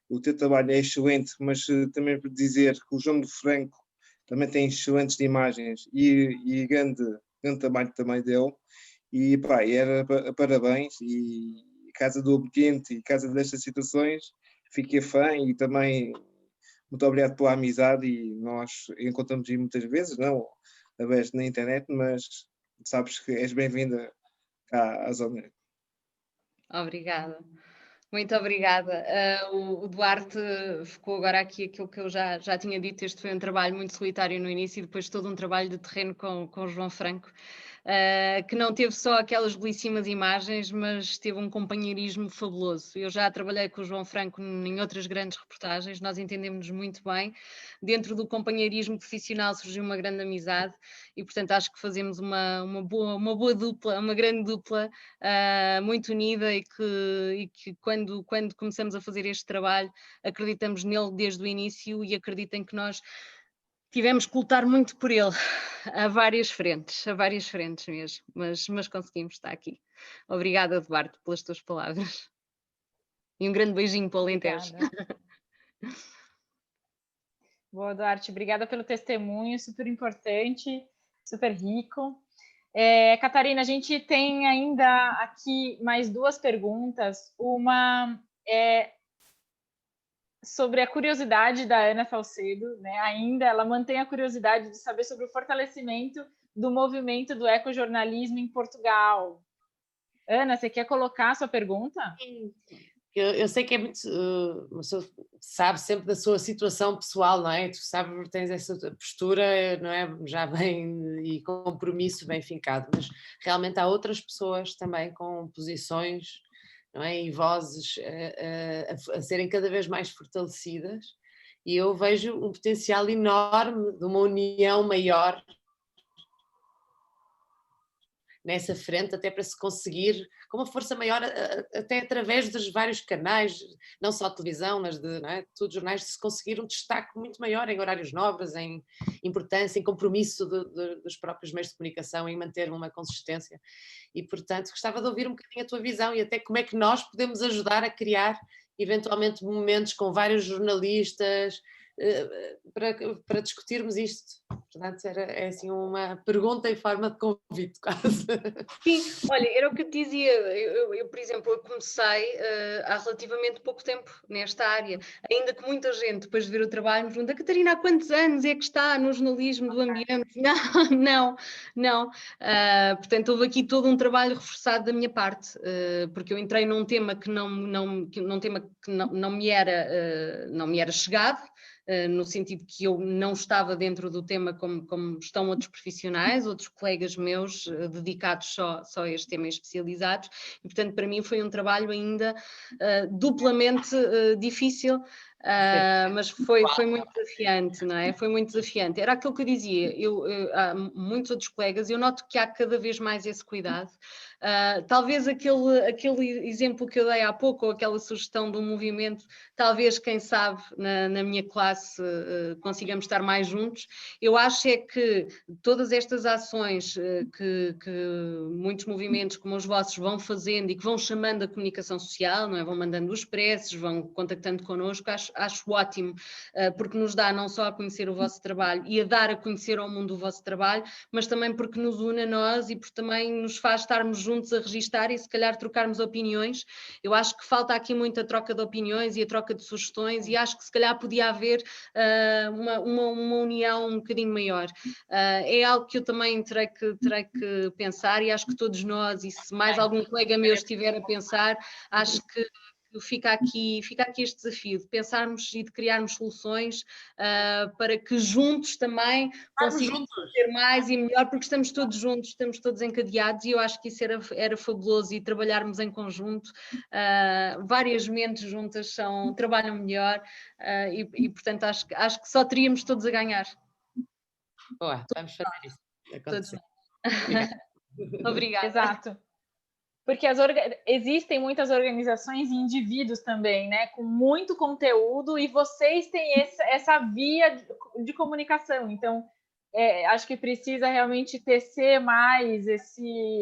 o teu trabalho é excelente, mas também para dizer que o João de Franco também tem excelentes imagens, e grande trabalho também dele, e era parabéns, e casa do obediente e casa destas situações, fiquei fã, e também muito obrigado pela amizade, e nós encontramos muitas vezes, não através na internet, mas sabes que és bem-vinda à Zona. Obrigada. Muito obrigada. O Duarte ficou agora aqui aquilo que eu já tinha dito, este foi um trabalho muito solitário no início e depois todo um trabalho de terreno com o João Franco, que não teve só aquelas belíssimas imagens, mas teve um companheirismo fabuloso. Eu já trabalhei com o João Franco em outras grandes reportagens, nós entendemos-nos muito bem. Dentro do companheirismo profissional surgiu uma grande amizade e, portanto, acho que fazemos uma boa dupla, uma grande dupla, muito unida, e que quando começamos a fazer este trabalho, acreditamos nele desde o início, e acreditem que nós tivemos que lutar muito por ele, a várias frentes mesmo, mas conseguimos estar aqui. Obrigada, Eduardo, pelas tuas palavras. E um grande beijinho para o Alentejo. Boa, Duarte, obrigada pelo testemunho, super importante, super rico. Catarina, a gente tem ainda aqui mais duas perguntas. Uma é sobre a curiosidade da Ana Salcedo, né? Ainda ela mantém a curiosidade de saber sobre o fortalecimento do movimento do ecojornalismo em Portugal. Ana, você quer colocar a sua pergunta? Eu sei que é muito, uma pessoa sabe sempre da sua situação pessoal, não é? Tu sabes, tens essa postura, não é? Já bem, e compromisso bem fincado, mas realmente há outras pessoas também com posições, não é? E vozes a serem cada vez mais fortalecidas, e eu vejo um potencial enorme de uma união maior nessa frente, até para se conseguir com uma força maior, até através dos vários canais, não só televisão, mas não é, todos os jornais, de se conseguir um destaque muito maior em horários nobres, em importância, em compromisso dos próprios meios de comunicação, em manter uma consistência. E, portanto, gostava de ouvir um bocadinho a tua visão e até como é que nós podemos ajudar a criar, eventualmente, momentos com vários jornalistas, para discutirmos isto. Portanto, é assim uma pergunta em forma de convite, quase. Sim, olha, era o que eu te dizia, eu por exemplo, eu comecei há relativamente pouco tempo nesta área, ainda que muita gente, depois de ver o trabalho, me pergunta: Catarina, há quantos anos é que está no jornalismo do ambiente? Não. Portanto, houve aqui todo um trabalho reforçado da minha parte, porque eu entrei num tema que não me era chegado, no sentido que eu não estava dentro do tema como estão outros profissionais, outros colegas meus dedicados só a este tema especializados, e portanto para mim foi um trabalho ainda duplamente difícil, mas foi muito desafiante, não é? Foi muito desafiante. Era aquilo que eu dizia, há muitos outros colegas, eu noto que há cada vez mais esse cuidado. Talvez aquele exemplo que eu dei há pouco, ou aquela sugestão do movimento, talvez, quem sabe, na minha classe consigamos estar mais juntos. Eu acho é que todas estas ações que muitos movimentos como os vossos vão fazendo e que vão chamando a comunicação social, não é? Vão mandando os expressos, vão contactando connosco, acho ótimo, porque nos dá não só a conhecer o vosso trabalho e a dar a conhecer ao mundo o vosso trabalho, mas também porque nos une a nós e porque também nos faz estarmos juntos a registar e se calhar trocarmos opiniões. Eu acho que falta aqui muita troca de opiniões e a troca de sugestões, e acho que se calhar podia haver uma união um bocadinho maior. É algo que eu também terei que pensar, e acho que todos nós, e se mais algum colega meu estiver a pensar, acho que fica aqui este desafio de pensarmos e de criarmos soluções para que juntos também consigamos ter mais e melhor, porque estamos todos juntos, estamos todos encadeados, e eu acho que isso era fabuloso, e trabalharmos em conjunto, várias mentes juntas trabalham melhor, e portanto acho que só teríamos todos a ganhar. Boa, vamos fazer isso acontecer. Obrigada. Exato. Porque existem muitas organizações e indivíduos também, né, com muito conteúdo, e vocês têm essa via de comunicação. Então, acho que precisa realmente tecer mais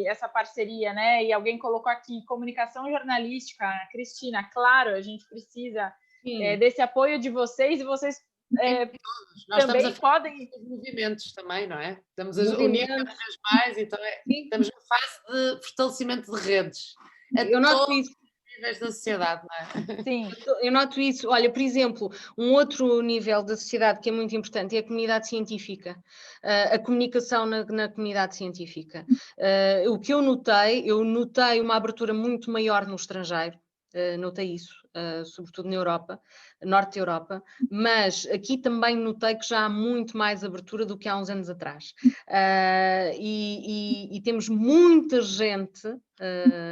essa parceria, né? E alguém colocou aqui comunicação jornalística, Cristina, claro, a gente precisa desse apoio de vocês, e vocês nós também estamos podem... movimentos também, não é? Estamos a unir cada vez mais, então estamos na fase de fortalecimento de redes. Eu noto isso. Níveis da sociedade, não é? Sim. Eu noto isso. Olha, por exemplo, um outro nível da sociedade que é muito importante é a comunidade científica, a comunicação na comunidade científica. O que eu notei uma abertura muito maior no estrangeiro, notei isso, sobretudo na Europa, norte da Europa, mas aqui também notei que já há muito mais abertura do que há uns anos atrás. E temos muita gente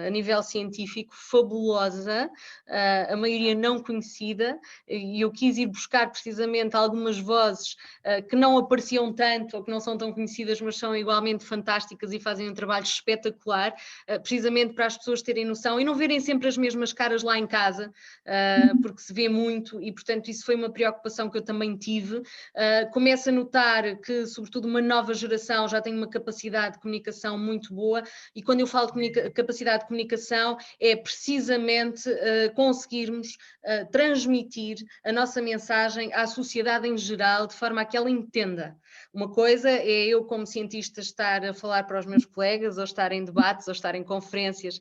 a nível científico fabulosa, a maioria não conhecida, e eu quis ir buscar precisamente algumas vozes que não apareciam tanto ou que não são tão conhecidas, mas são igualmente fantásticas e fazem um trabalho espetacular, precisamente para as pessoas terem noção e não verem sempre as mesmas caras lá em casa, porque se vê muito, e portanto isso foi uma preocupação que eu também tive. Começo a notar que, sobretudo, uma nova geração já tem uma capacidade de comunicação muito boa, e quando eu falo de capacidade de comunicação é precisamente conseguirmos transmitir a nossa mensagem à sociedade em geral, de forma a que ela entenda. Uma coisa é eu, como cientista, estar a falar para os meus colegas, ou estar em debates, ou estar em conferências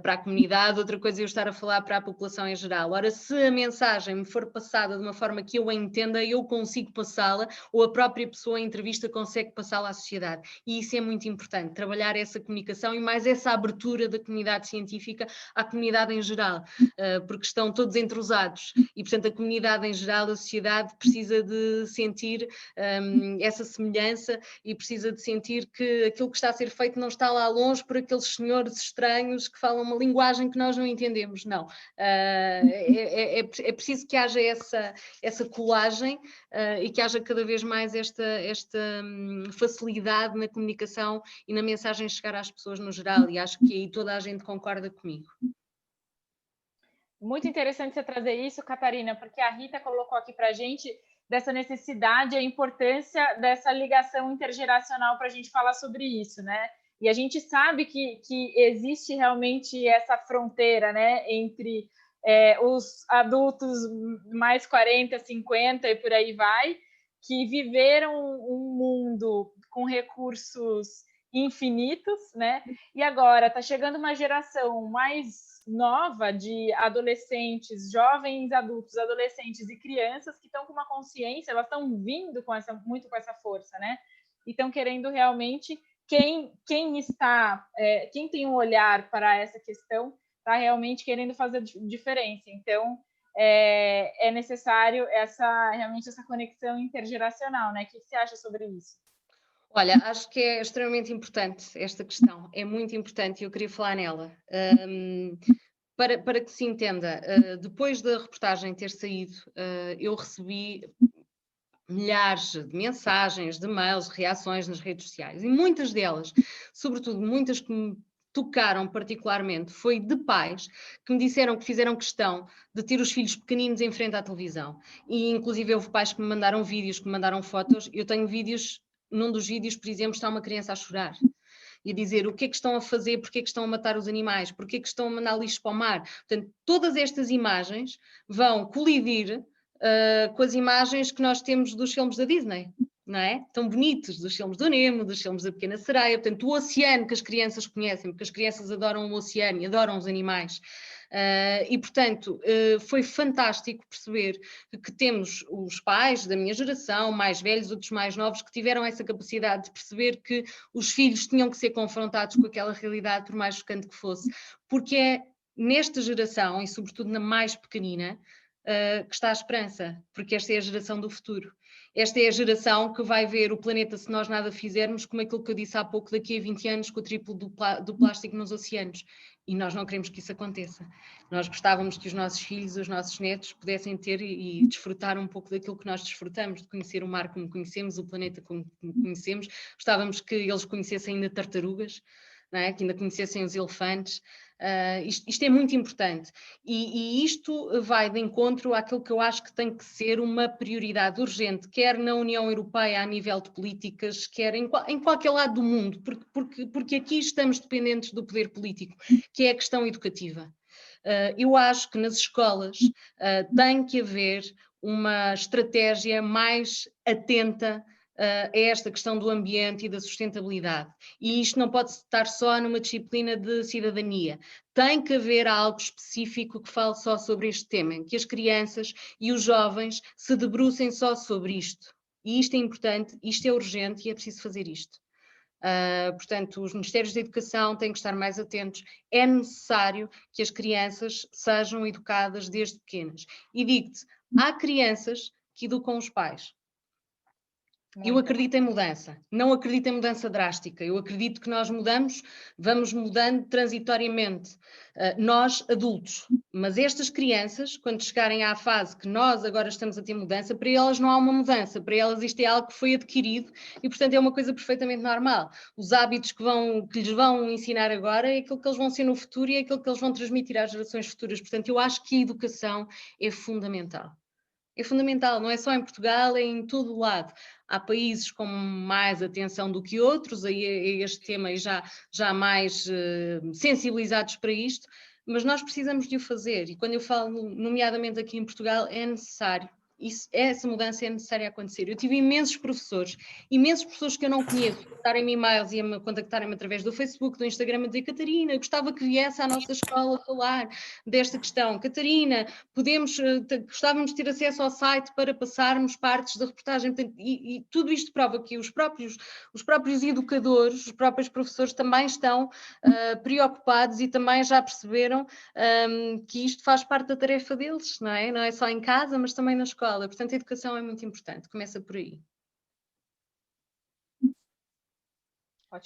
para a comunidade. Outra coisa é eu estar a falar para a população em geral. geral. Ora, se a mensagem me for passada de uma forma que eu a entenda, eu consigo passá-la, ou a própria pessoa em entrevista consegue passá-la à sociedade. E isso é muito importante, trabalhar essa comunicação e mais essa abertura da comunidade científica à comunidade em geral, porque estão todos entrosados e, portanto, a comunidade em geral, a sociedade, precisa de sentir essa semelhança e precisa de sentir que aquilo que está a ser feito não está lá longe por aqueles senhores estranhos que falam uma linguagem que nós não entendemos, não. É preciso que haja essa colagem e que haja cada vez mais esta facilidade na comunicação e na mensagem chegar às pessoas no geral, e acho que aí toda a gente concorda comigo. Muito interessante você trazer isso, Catarina, porque a Rita colocou aqui para a gente dessa necessidade e a importância dessa ligação intergeracional para a gente falar sobre isso, né? E a gente sabe que existe realmente essa fronteira, né, entre os adultos mais 40, 50 e por aí vai, que viveram um mundo com recursos infinitos, né? E agora está chegando uma geração mais nova de adolescentes, jovens adultos, adolescentes e crianças que estão com uma consciência, elas estão vindo muito com essa força, né? E estão querendo realmente quem tem um olhar para essa questão está realmente querendo fazer diferença. Então é necessário realmente essa conexão intergeracional, né? O que você acha sobre isso? Olha, acho que é extremamente importante esta questão, é muito importante e eu queria falar nela. Para que se entenda, depois da reportagem ter saído, eu recebi milhares de mensagens, de mails, reações nas redes sociais, e muitas delas, sobretudo muitas que me tocaram particularmente, foi de pais que me disseram que fizeram questão de ter os filhos pequeninos em frente à televisão, e inclusive houve pais que me mandaram vídeos, que me mandaram fotos. Eu tenho vídeos, num dos vídeos, por exemplo, está uma criança a chorar e a dizer o que é que estão a fazer, porque é que estão a matar os animais, porque é que estão a mandar lixo para o mar. Portanto, todas estas imagens vão colidir com as imagens que nós temos dos filmes da Disney, não é? Tão bonitos, dos filmes do Nemo, dos filmes da Pequena Sereia, portanto, o oceano que as crianças conhecem, porque as crianças adoram o oceano e adoram os animais. E, portanto, foi fantástico perceber que temos os pais da minha geração, mais velhos, outros mais novos, que tiveram essa capacidade de perceber que os filhos tinham que ser confrontados com aquela realidade, por mais chocante que fosse, porque é nesta geração, e sobretudo na mais pequenina, que está a esperança, porque esta é a geração do futuro. Esta é a geração que vai ver o planeta, se nós nada fizermos, como aquilo que eu disse há pouco, daqui a 20 anos, com o triplo do plástico nos oceanos. E nós não queremos que isso aconteça. Nós gostávamos que os nossos filhos, os nossos netos, pudessem ter e desfrutar um pouco daquilo que nós desfrutamos, de conhecer o mar como conhecemos, o planeta como conhecemos. Gostávamos que eles conhecessem ainda tartarugas, não é? Que ainda conhecessem os elefantes. Isto é muito importante e isto vai de encontro àquilo que eu acho que tem que ser uma prioridade urgente, quer na União Europeia a nível de políticas, quer em qualquer lado do mundo, porque aqui estamos dependentes do poder político, que é a questão educativa. Eu acho que nas escolas tem que haver uma estratégia mais atenta a esta questão do ambiente e da sustentabilidade. E isto não pode estar só numa disciplina de cidadania. Tem que haver algo específico que fale só sobre este tema, que as crianças e os jovens se debrucem só sobre isto. E isto é importante, isto é urgente e é preciso fazer isto. Portanto, os Ministérios da Educação têm que estar mais atentos. É necessário que as crianças sejam educadas desde pequenas. E digo-te, há crianças que educam os pais. Eu acredito em mudança, não acredito em mudança drástica, eu acredito que nós vamos mudando transitoriamente, nós adultos, mas estas crianças, quando chegarem à fase que nós agora estamos a ter mudança, para elas não há uma mudança, para elas isto é algo que foi adquirido e, portanto, é uma coisa perfeitamente normal. Os hábitos que lhes vão ensinar agora é aquilo que eles vão ser no futuro e é aquilo que eles vão transmitir às gerações futuras. Portanto, eu acho que a educação é fundamental. É fundamental, não é só em Portugal, é em todo o lado. Há países com mais atenção do que outros, aí é este tema e já mais sensibilizados para isto, mas nós precisamos de o fazer. E quando eu falo, nomeadamente aqui em Portugal, é necessário essa mudança é necessária acontecer. Eu tive imensos professores que eu não conheço, darem-me e-mails e a contactarem-me através do Facebook, do Instagram, a dizer: Catarina, gostava que viesse à nossa escola falar desta questão. Catarina, gostávamos de ter acesso ao site para passarmos partes da reportagem. Portanto, e tudo isto prova que os próprios educadores, os próprios professores também estão preocupados e também já perceberam que isto faz parte da tarefa deles, não é? Não é só em casa, mas também na escola. Portanto, a educação é muito importante, começa por aí.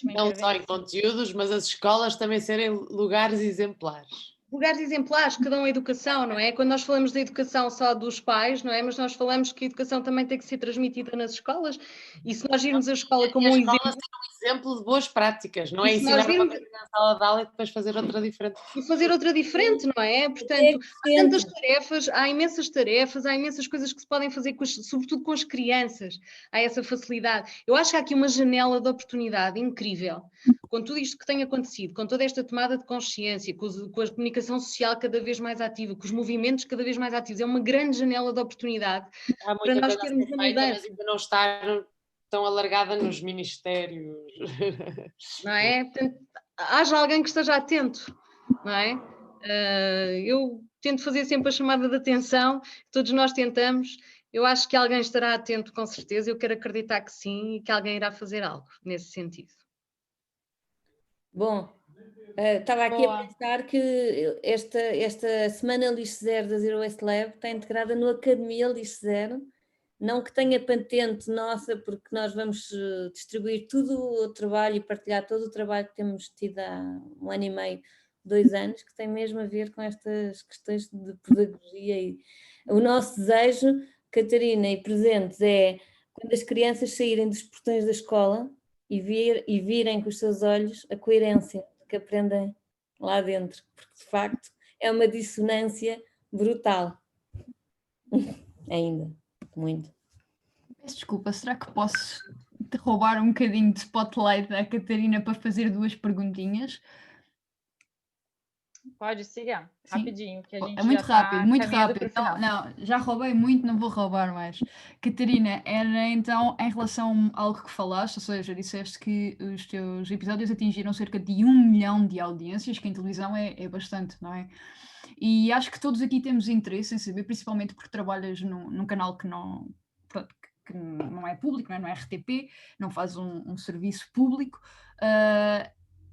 Não só em conteúdos, mas as escolas também serem lugares exemplares. Lugares exemplares que dão a educação, não é? Quando nós falamos da educação só dos pais, não é? Mas nós falamos que a educação também tem que ser transmitida nas escolas, e se nós virmos a escola como um exemplo... um exemplo de boas práticas, não é ensinar uma coisa na sala de aula e depois fazer outra diferente. E fazer outra diferente, não é? Portanto, há tantas tarefas, há imensas coisas que se podem fazer, sobretudo com as crianças, há essa facilidade. Eu acho que há aqui uma janela de oportunidade incrível, com tudo isto que tem acontecido, com toda esta tomada de consciência, com a comunicação social cada vez mais ativa, com os movimentos cada vez mais ativos. É uma grande janela de oportunidade para nós termos uma mudança. Mas ainda não estar tão alargada nos ministérios. Não é? Portanto, haja alguém que esteja atento, não é? Eu tento fazer sempre a chamada de atenção, todos nós tentamos. Eu acho que alguém estará atento, com certeza. Eu quero acreditar que sim e que alguém irá fazer algo nesse sentido. Bom, estava aqui a pensar que esta semana Lixo Zero da Zero Waste Lab está integrada no Academia Lixo Zero, não que tenha patente nossa, porque nós vamos distribuir todo o trabalho e partilhar todo o trabalho que temos tido há 1 ano e meio, 2 anos, que tem mesmo a ver com estas questões de pedagogia. E o nosso desejo, Catarina, e presentes, é quando as crianças saírem dos portões da escola e virem com os seus olhos a coerência que aprendem lá dentro, porque de facto é uma dissonância brutal. Ainda, muito. Peço desculpa, será que posso te roubar um bocadinho de spotlight da Catarina para fazer 2 perguntinhas? Pode, siga, rapidinho, que a gente é muito já rápido, muito rápido. rápido. Não, já roubei muito, não vou roubar mais. Catarina, era então em relação a algo que falaste, ou seja, disseste que os teus episódios atingiram cerca de 1 milhão de audiências, que em televisão é bastante, não é? E acho que todos aqui temos interesse em saber, principalmente porque trabalhas num canal que não é público, não é RTP, não faz um serviço público.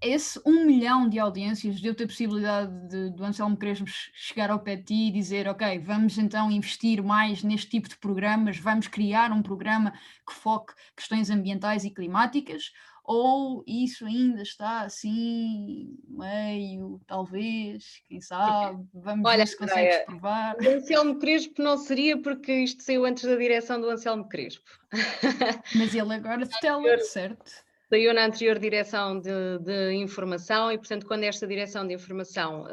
Esse 1 milhão de audiências deu-te a possibilidade do Anselmo Crespo chegar ao pé de ti e dizer: ok, vamos então investir mais neste tipo de programas, vamos criar um programa que foque questões ambientais e climáticas, ou isso ainda está assim, meio, talvez, quem sabe, vamos ver se consegues provar. O Anselmo Crespo não seria, porque isto saiu antes da direção do Anselmo Crespo. Mas ele agora tutela, certo? Saiu na anterior direção de informação e, portanto, quando esta direção de informação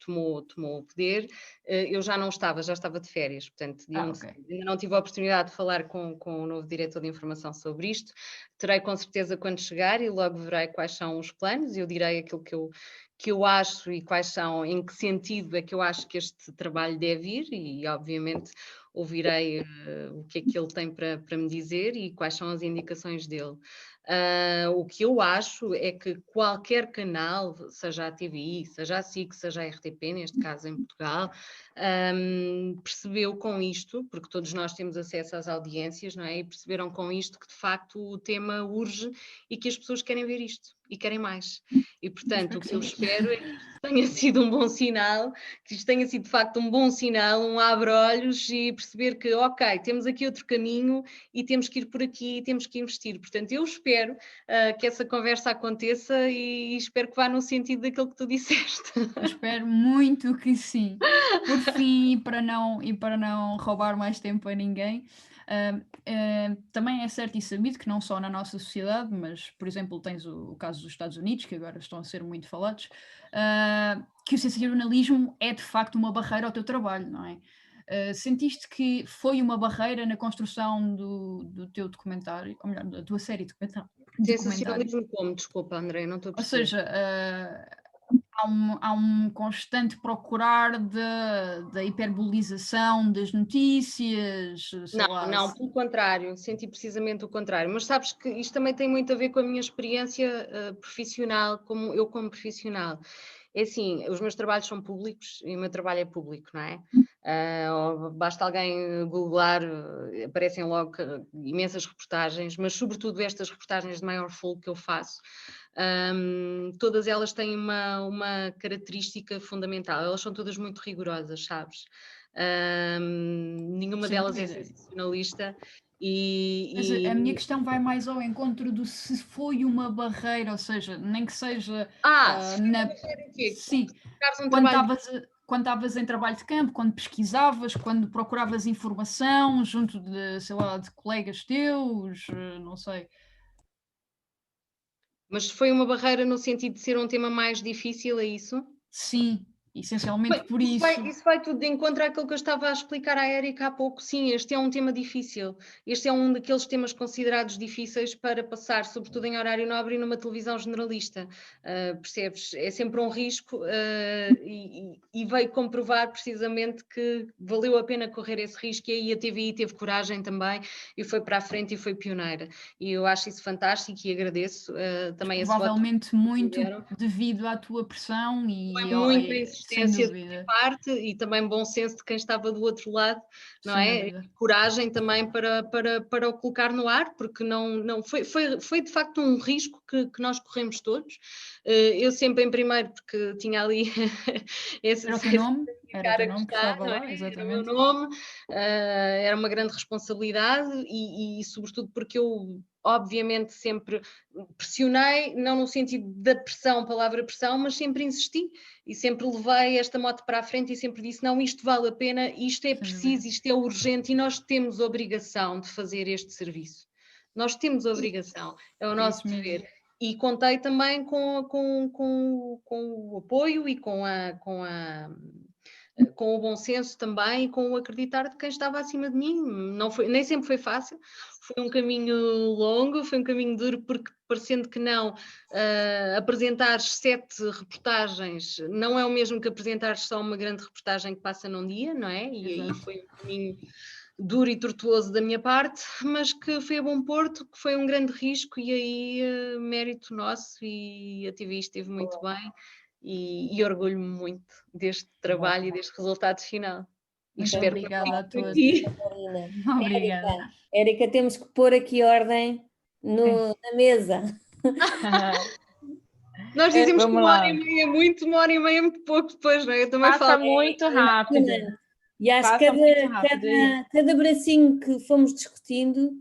tomou o poder, eu já estava de férias, portanto, ainda não tive a oportunidade de falar com o novo diretor de informação sobre isto. Terei com certeza quando chegar e logo verei quais são os planos e eu direi aquilo que eu acho e em que sentido é que eu acho que este trabalho deve ir e, obviamente, ouvirei o que é que ele tem para me dizer e quais são as indicações dele. O que eu acho é que qualquer canal, seja a TVI, seja a SIC, seja a RTP, neste caso em Portugal, percebeu com isto, porque todos nós temos acesso às audiências, não é? E perceberam com isto que de facto o tema urge e que as pessoas querem ver isto e querem mais. E portanto o que eu espero é que isto tenha sido um bom sinal, que isto tenha sido de facto um bom sinal, um abre-olhos e perceber que ok, temos aqui outro caminho e temos que ir por aqui e temos que investir. Portanto eu espero que essa conversa aconteça e espero que vá no sentido daquilo que tu disseste. Eu espero muito que sim. Por fim, e para não roubar mais tempo a ninguém, também é certo e sabido que não só na nossa sociedade, mas, por exemplo, tens o caso dos Estados Unidos, que agora estão a ser muito falados, que o sensacionalismo é de facto uma barreira ao teu trabalho, não é? Sentiste que foi uma barreira na construção do teu documentário, ou melhor, da tua série documental? Sensacionalismo como? Desculpa, André, não estou a perceber. Ou seja, há um constante procurar da hiperbolização das notícias, sei lá. Não, pelo contrário, senti precisamente o contrário. Mas sabes que isto também tem muito a ver com a minha experiência profissional, como profissional. É assim, os meus trabalhos são públicos e o meu trabalho é público, não é? Basta alguém googlar, aparecem logo imensas reportagens, mas sobretudo estas reportagens de maior folga que eu faço, todas elas têm uma característica fundamental, elas são todas muito rigorosas, sabes? Nenhuma Sem delas dúvida. é sensacionalista. Mas a minha questão vai mais ao encontro do se foi uma barreira, ou seja, nem que seja sim, quando estavas em trabalho de campo, quando pesquisavas, quando procuravas informação junto de, sei lá, de colegas teus, não sei. Mas foi uma barreira no sentido de ser um tema mais difícil, é isso? Sim. Essencialmente por isso. Isso vai tudo de encontro àquilo que eu estava a explicar à Érica há pouco. Sim, este é um tema difícil. Este é um daqueles temas considerados difíceis para passar, sobretudo em horário nobre e numa televisão generalista. Percebes? É sempre um risco e veio comprovar precisamente que valeu a pena correr esse risco, e aí a TVI teve coragem também e foi para a frente e foi pioneira. E eu acho isso fantástico e agradeço também provavelmente muito devido à tua pressão e foi muita insistência da parte e também bom senso de quem estava do outro lado, não é? Coragem também para o colocar no ar, porque não foi de facto um risco que nós corremos todos. Eu sempre em primeiro, porque tinha ali era o teu nome? Era o teu nome que estava lá, exatamente. Era o meu nome, era uma grande responsabilidade e sobretudo porque eu obviamente sempre pressionei, não no sentido da pressão, palavra pressão, mas sempre insisti e sempre levei esta moto para a frente e sempre disse, não, isto vale a pena, isto é preciso, isto é urgente e nós temos obrigação de fazer este serviço. Nós temos obrigação, é o nosso dever. E contei também com o apoio e com o bom senso também e com o acreditar de quem estava acima de mim. Nem sempre foi fácil, foi um caminho longo, foi um caminho duro, porque parecendo que não, apresentar 7 reportagens não é o mesmo que apresentar só uma grande reportagem que passa num dia, não é? E aí foi um caminho duro e tortuoso da minha parte, mas que foi a bom porto, que foi um grande risco e aí mérito nosso, e a TVI esteve muito bem. E orgulho-me muito deste trabalho e deste resultado final. E muito espero obrigada a todos. Obrigada. Érica, temos que pôr aqui ordem na mesa. Nós dizemos que 1h30 é muito, 1h30 é muito pouco depois, não é? Eu também Passa muito rápido. E acho que cada bracinho que fomos discutindo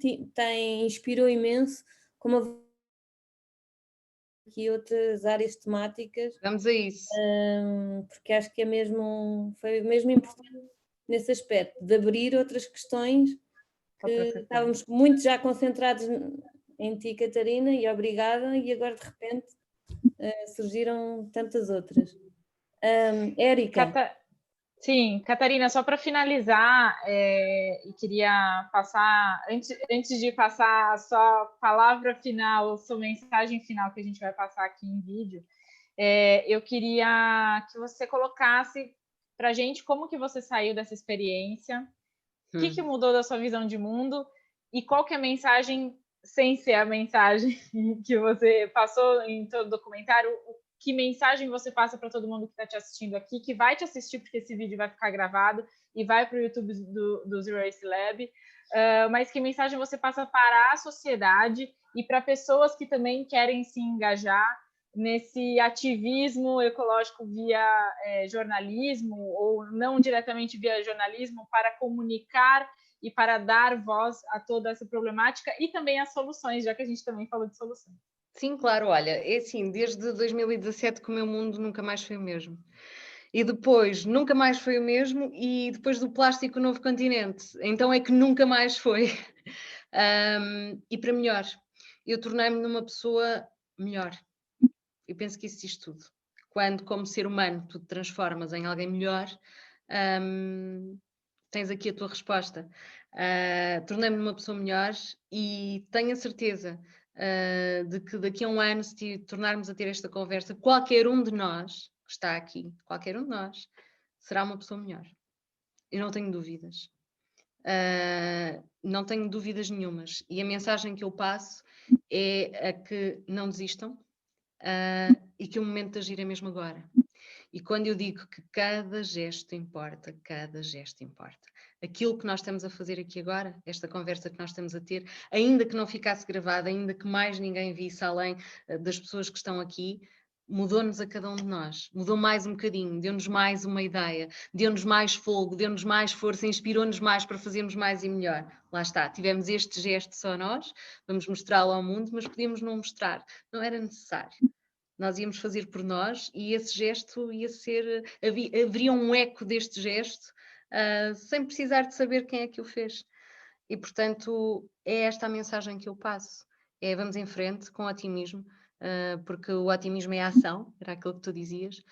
inspirou imenso, como aqui outras áreas temáticas. Vamos a isso. Porque acho que foi mesmo importante nesse aspecto, de abrir outras questões que estávamos muito já concentrados em ti, Catarina, e obrigada, e agora de repente surgiram tantas outras. Érica. Sim, Catarina, só para finalizar, e queria passar, antes de passar a sua palavra final, sua mensagem final que a gente vai passar aqui em vídeo, eu queria que você colocasse para a gente como que você saiu dessa experiência, o que mudou da sua visão de mundo e qual que é a mensagem, sem ser a mensagem que você passou em todo o documentário, que mensagem você passa para todo mundo que está te assistindo aqui, que vai te assistir, porque esse vídeo vai ficar gravado e vai para o YouTube do Zero Waste Lab, mas que mensagem você passa para a sociedade e para pessoas que também querem se engajar nesse ativismo ecológico via jornalismo, ou não diretamente via jornalismo, para comunicar e para dar voz a toda essa problemática e também as soluções, já que a gente também falou de soluções. Sim, claro, olha, é assim, desde 2017 que o meu mundo nunca mais foi o mesmo. E depois, nunca mais foi o mesmo, e depois do plástico, o novo continente, então é que nunca mais foi. E para melhor, eu tornei-me numa pessoa melhor. Eu penso que isso diz tudo. Quando, como ser humano, tu te transformas em alguém melhor, tens aqui a tua resposta. Tornei-me numa pessoa melhor e tenho a certeza de que daqui a um ano, se tornarmos a ter esta conversa, qualquer um de nós que está aqui, qualquer um de nós, será uma pessoa melhor. Eu não tenho dúvidas. Não tenho dúvidas nenhumas. E a mensagem que eu passo é a que não desistam e que o momento de agir é mesmo agora. E quando eu digo que cada gesto importa, cada gesto importa. Aquilo que nós estamos a fazer aqui agora, esta conversa que nós estamos a ter, ainda que não ficasse gravada, ainda que mais ninguém visse além das pessoas que estão aqui, mudou-nos a cada um de nós. Mudou mais um bocadinho, deu-nos mais uma ideia, deu-nos mais fogo, deu-nos mais força, inspirou-nos mais para fazermos mais e melhor. Lá está, tivemos este gesto só nós, vamos mostrá-lo ao mundo, mas podíamos não mostrar, não era necessário. Nós íamos fazer por nós e esse gesto ia ser, haveria um eco deste gesto sem precisar de saber quem é que o fez. E portanto é esta a mensagem que eu passo, é vamos em frente com otimismo, porque o otimismo é a ação, era aquilo que tu dizias,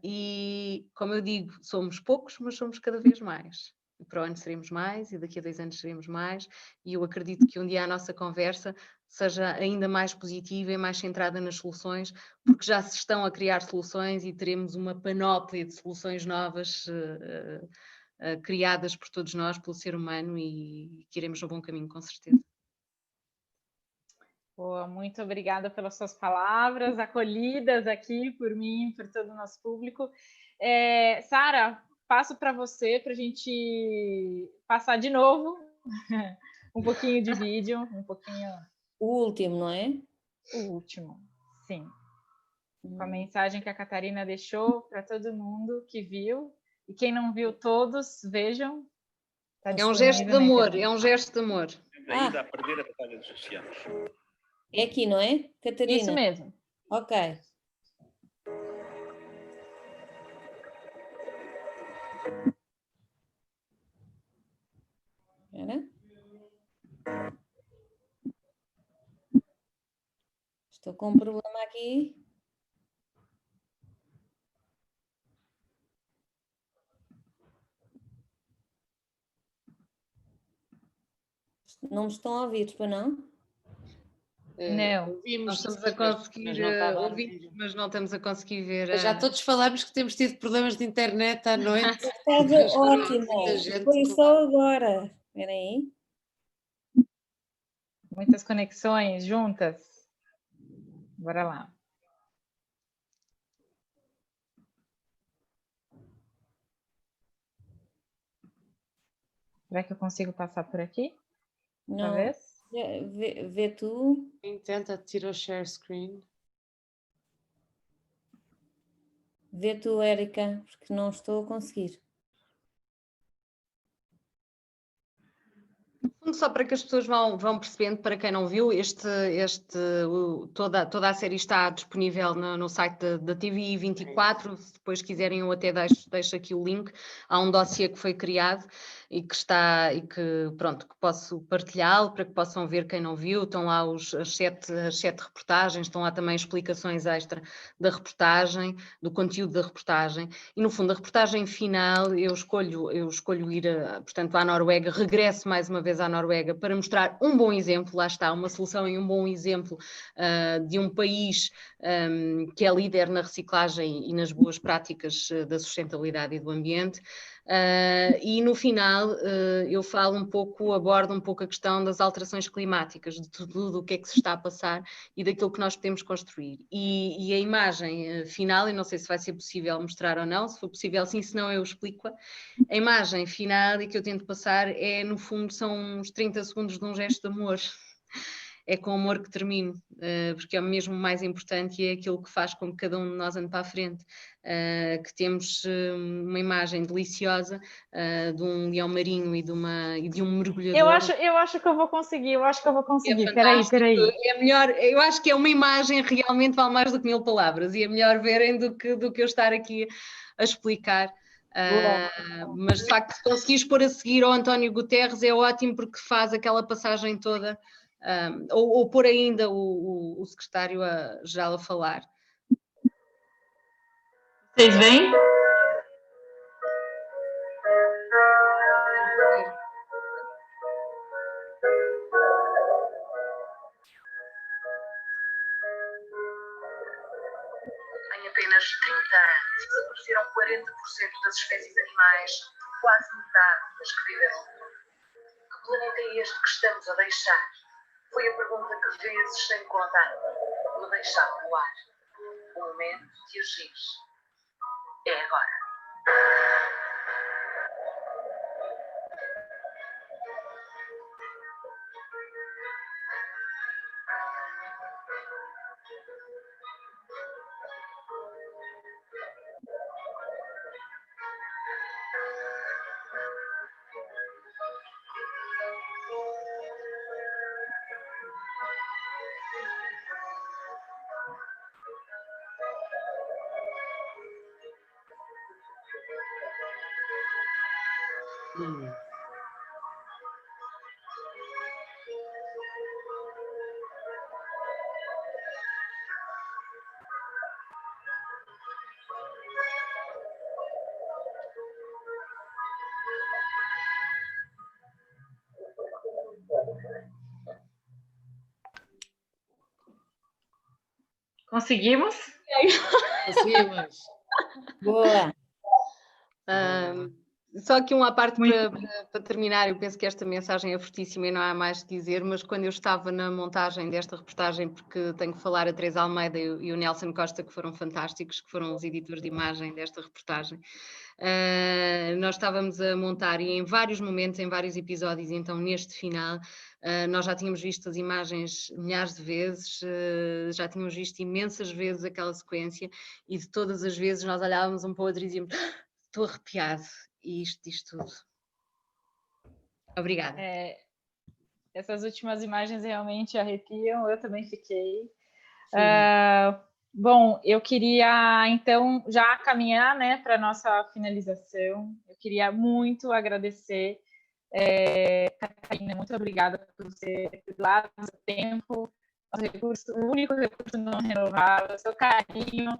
e como eu digo, somos poucos, mas somos cada vez mais. E para o ano seremos mais e daqui a 2 anos seremos mais, e eu acredito que um dia a nossa conversa seja ainda mais positiva e mais centrada nas soluções, porque já se estão a criar soluções e teremos uma panóplia de soluções novas criadas por todos nós, pelo ser humano, e que iremos no bom caminho, com certeza. Boa, muito obrigada pelas suas palavras, acolhidas aqui por mim, por todo o nosso público. Sara, passo para você, para a gente passar de novo um pouquinho de vídeo, um pouquinho... O último, não é? O último, sim. Com a mensagem que a Catarina deixou para todo mundo que viu. E quem não viu todos, vejam. Tá é um gesto de amor, é um gesto de amor. Ainda a perder a batalha dos oceanos. É aqui, não é, Catarina? Isso mesmo. Ok. Espera. Estou com um problema aqui. Não me estão a ouvir, para não? Não. Ouvimos, estamos a conseguir ouvir, mas não estamos a conseguir ver. Já todos falamos que temos tido problemas de internet à noite. Estava ótimo. Foi só agora. Espera aí. Muitas conexões juntas. Bora lá. Será que eu consigo passar por aqui? Não. Talvez? Vê tu. Tenta tirar o share screen. Vê tu, Érica, porque não estou a conseguir. Só para que as pessoas vão percebendo, para quem não viu, toda a série está disponível no site da TVI 24, se depois quiserem eu até deixo aqui o link, há um dossiê que foi criado e que posso partilhá-lo para que possam ver quem não viu, estão lá as sete reportagens, estão lá também explicações extra da reportagem, do conteúdo da reportagem, e no fundo a reportagem final eu escolho ir, portanto, à Noruega, regresso mais uma vez à Noruega para mostrar um bom exemplo, lá está, uma solução e um bom exemplo de um país que é líder na reciclagem e nas boas práticas da sustentabilidade e do ambiente. E no final eu abordo um pouco a questão das alterações climáticas, de tudo o que é que se está a passar e daquilo que nós podemos construir. E a imagem final, eu não sei se vai ser possível mostrar ou não, se for possível sim, se não eu explico-a. A imagem final e que eu tento passar no fundo, são uns 30 segundos de um gesto de amor. É com amor que termino, porque é mesmo o mais importante e é aquilo que faz com que cada um de nós ande para a frente. Que temos uma imagem deliciosa de um leão marinho e de um mergulhador. Eu acho que eu vou conseguir, É peraí. É melhor, eu acho que é uma imagem realmente vale mais do que 1000 palavras e é melhor verem do que eu estar aqui a explicar. Mas de facto, se conseguires pôr a seguir ao António Guterres é ótimo porque faz aquela passagem toda, ou pôr ainda o secretário-geral a falar. Vocês veem? Em apenas 30 desapareceram 40% das espécies animais, quase metade das que viveram no mundo. Que planeta é este que estamos a deixar? Foi a pergunta que vezes, sem contar, me deixava no ar. O momento de agir é agora. Conseguimos? Conseguimos. Boa. Só aqui uma parte para terminar, eu penso que esta mensagem é fortíssima e não há mais que dizer, mas quando eu estava na montagem desta reportagem, porque tenho que falar a Teresa Almeida e o Nelson Costa, que foram fantásticos, que foram os editores de imagem desta reportagem, nós estávamos a montar e em vários momentos, em vários episódios, então neste final, nós já tínhamos visto as imagens milhares de vezes, já tínhamos visto imensas vezes aquela sequência e de todas as vezes nós olhávamos um para o outro e dizíamos: estou arrepiado. E isto diz tudo. Obrigada. Essas últimas imagens realmente arrepiam, eu também fiquei. Bom, eu queria então já caminhar, né, para a nossa finalização. Eu queria muito agradecer, Catarina, muito obrigada por você ter dado o seu tempo, o único recurso não renovável, o seu carinho,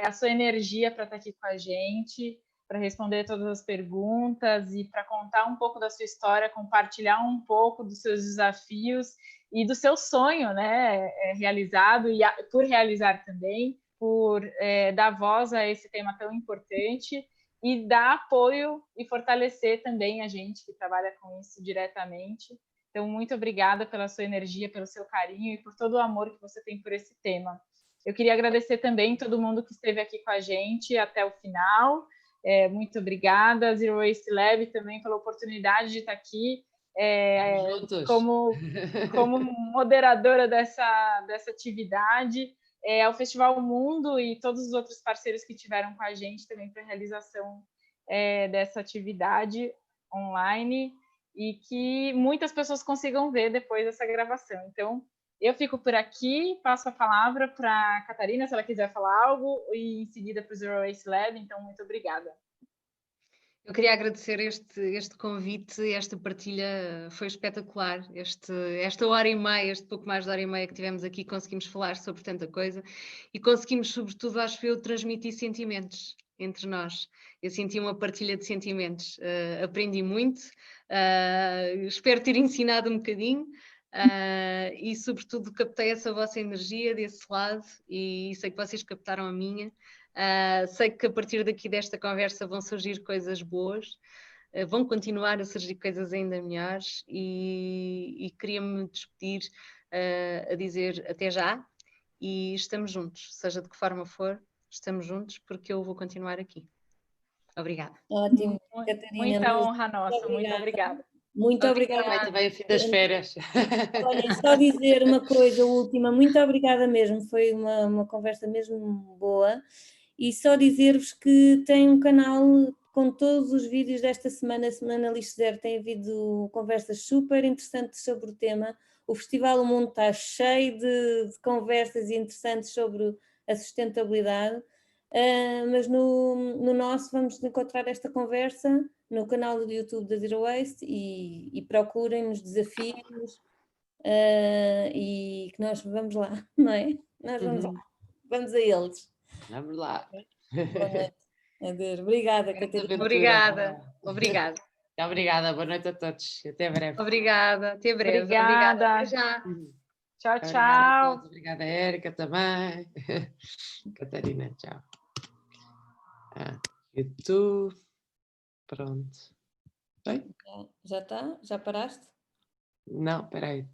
a sua energia para estar aqui com a gente, para responder todas as perguntas e para contar um pouco da sua história, compartilhar um pouco dos seus desafios e do seu sonho, né, realizado e por realizar também, por dar voz a esse tema tão importante e dar apoio e fortalecer também a gente que trabalha com isso diretamente. Então, muito obrigada pela sua energia, pelo seu carinho e por todo o amor que você tem por esse tema. Eu queria agradecer também todo mundo que esteve aqui com a gente até o final. Muito obrigada, Zero Waste Lab, também pela oportunidade de estar aqui como moderadora dessa atividade, ao Festival Mundo e todos os outros parceiros que tiveram com a gente também para a realização dessa atividade online e que muitas pessoas consigam ver depois dessa gravação. Então, eu fico por aqui, passo a palavra para a Catarina, se ela quiser falar algo, e em seguida para o Zero Waste Lab, então muito obrigada. Eu queria agradecer este convite, esta partilha foi espetacular, esta hora e meia, este pouco mais de hora e meia que tivemos aqui, conseguimos falar sobre tanta coisa e conseguimos, sobretudo, acho eu, transmitir sentimentos entre nós. Eu senti uma partilha de sentimentos, aprendi muito, espero ter ensinado um bocadinho, e sobretudo captei essa vossa energia desse lado e sei que vocês captaram a minha. Sei que a partir daqui desta conversa vão surgir coisas boas, vão continuar a surgir coisas ainda melhores e queria-me despedir a dizer até já e estamos juntos, seja de que forma for, estamos juntos porque eu vou continuar aqui. Obrigada. Ótimo, Catarina. Muita honra nossa, muito obrigada. Muito obrigada. Também a fim das férias. Olha, só dizer uma coisa última, muito obrigada mesmo, foi uma conversa mesmo boa. E só dizer-vos que tem um canal com todos os vídeos desta semana, Semana Lixo Zero, tem havido conversas super interessantes sobre o tema. O Festival do Mundo está cheio de conversas interessantes sobre a sustentabilidade, mas no nosso vamos encontrar esta conversa no canal do YouTube da Zero Waste e procurem nos desafios e que nós vamos lá, não é? Nós vamos lá, vamos a eles. Vamos lá. Boa noite. Adeus. Obrigada, Catarina. Obrigada. Obrigada, boa noite a todos. Até breve. Obrigada, até breve. Obrigada. Até já. Tchau, Obrigada tchau. Obrigada, Érica, também. Catarina, tchau. YouTube. Pronto. Bem? Já está? Já paraste? Não, espera aí.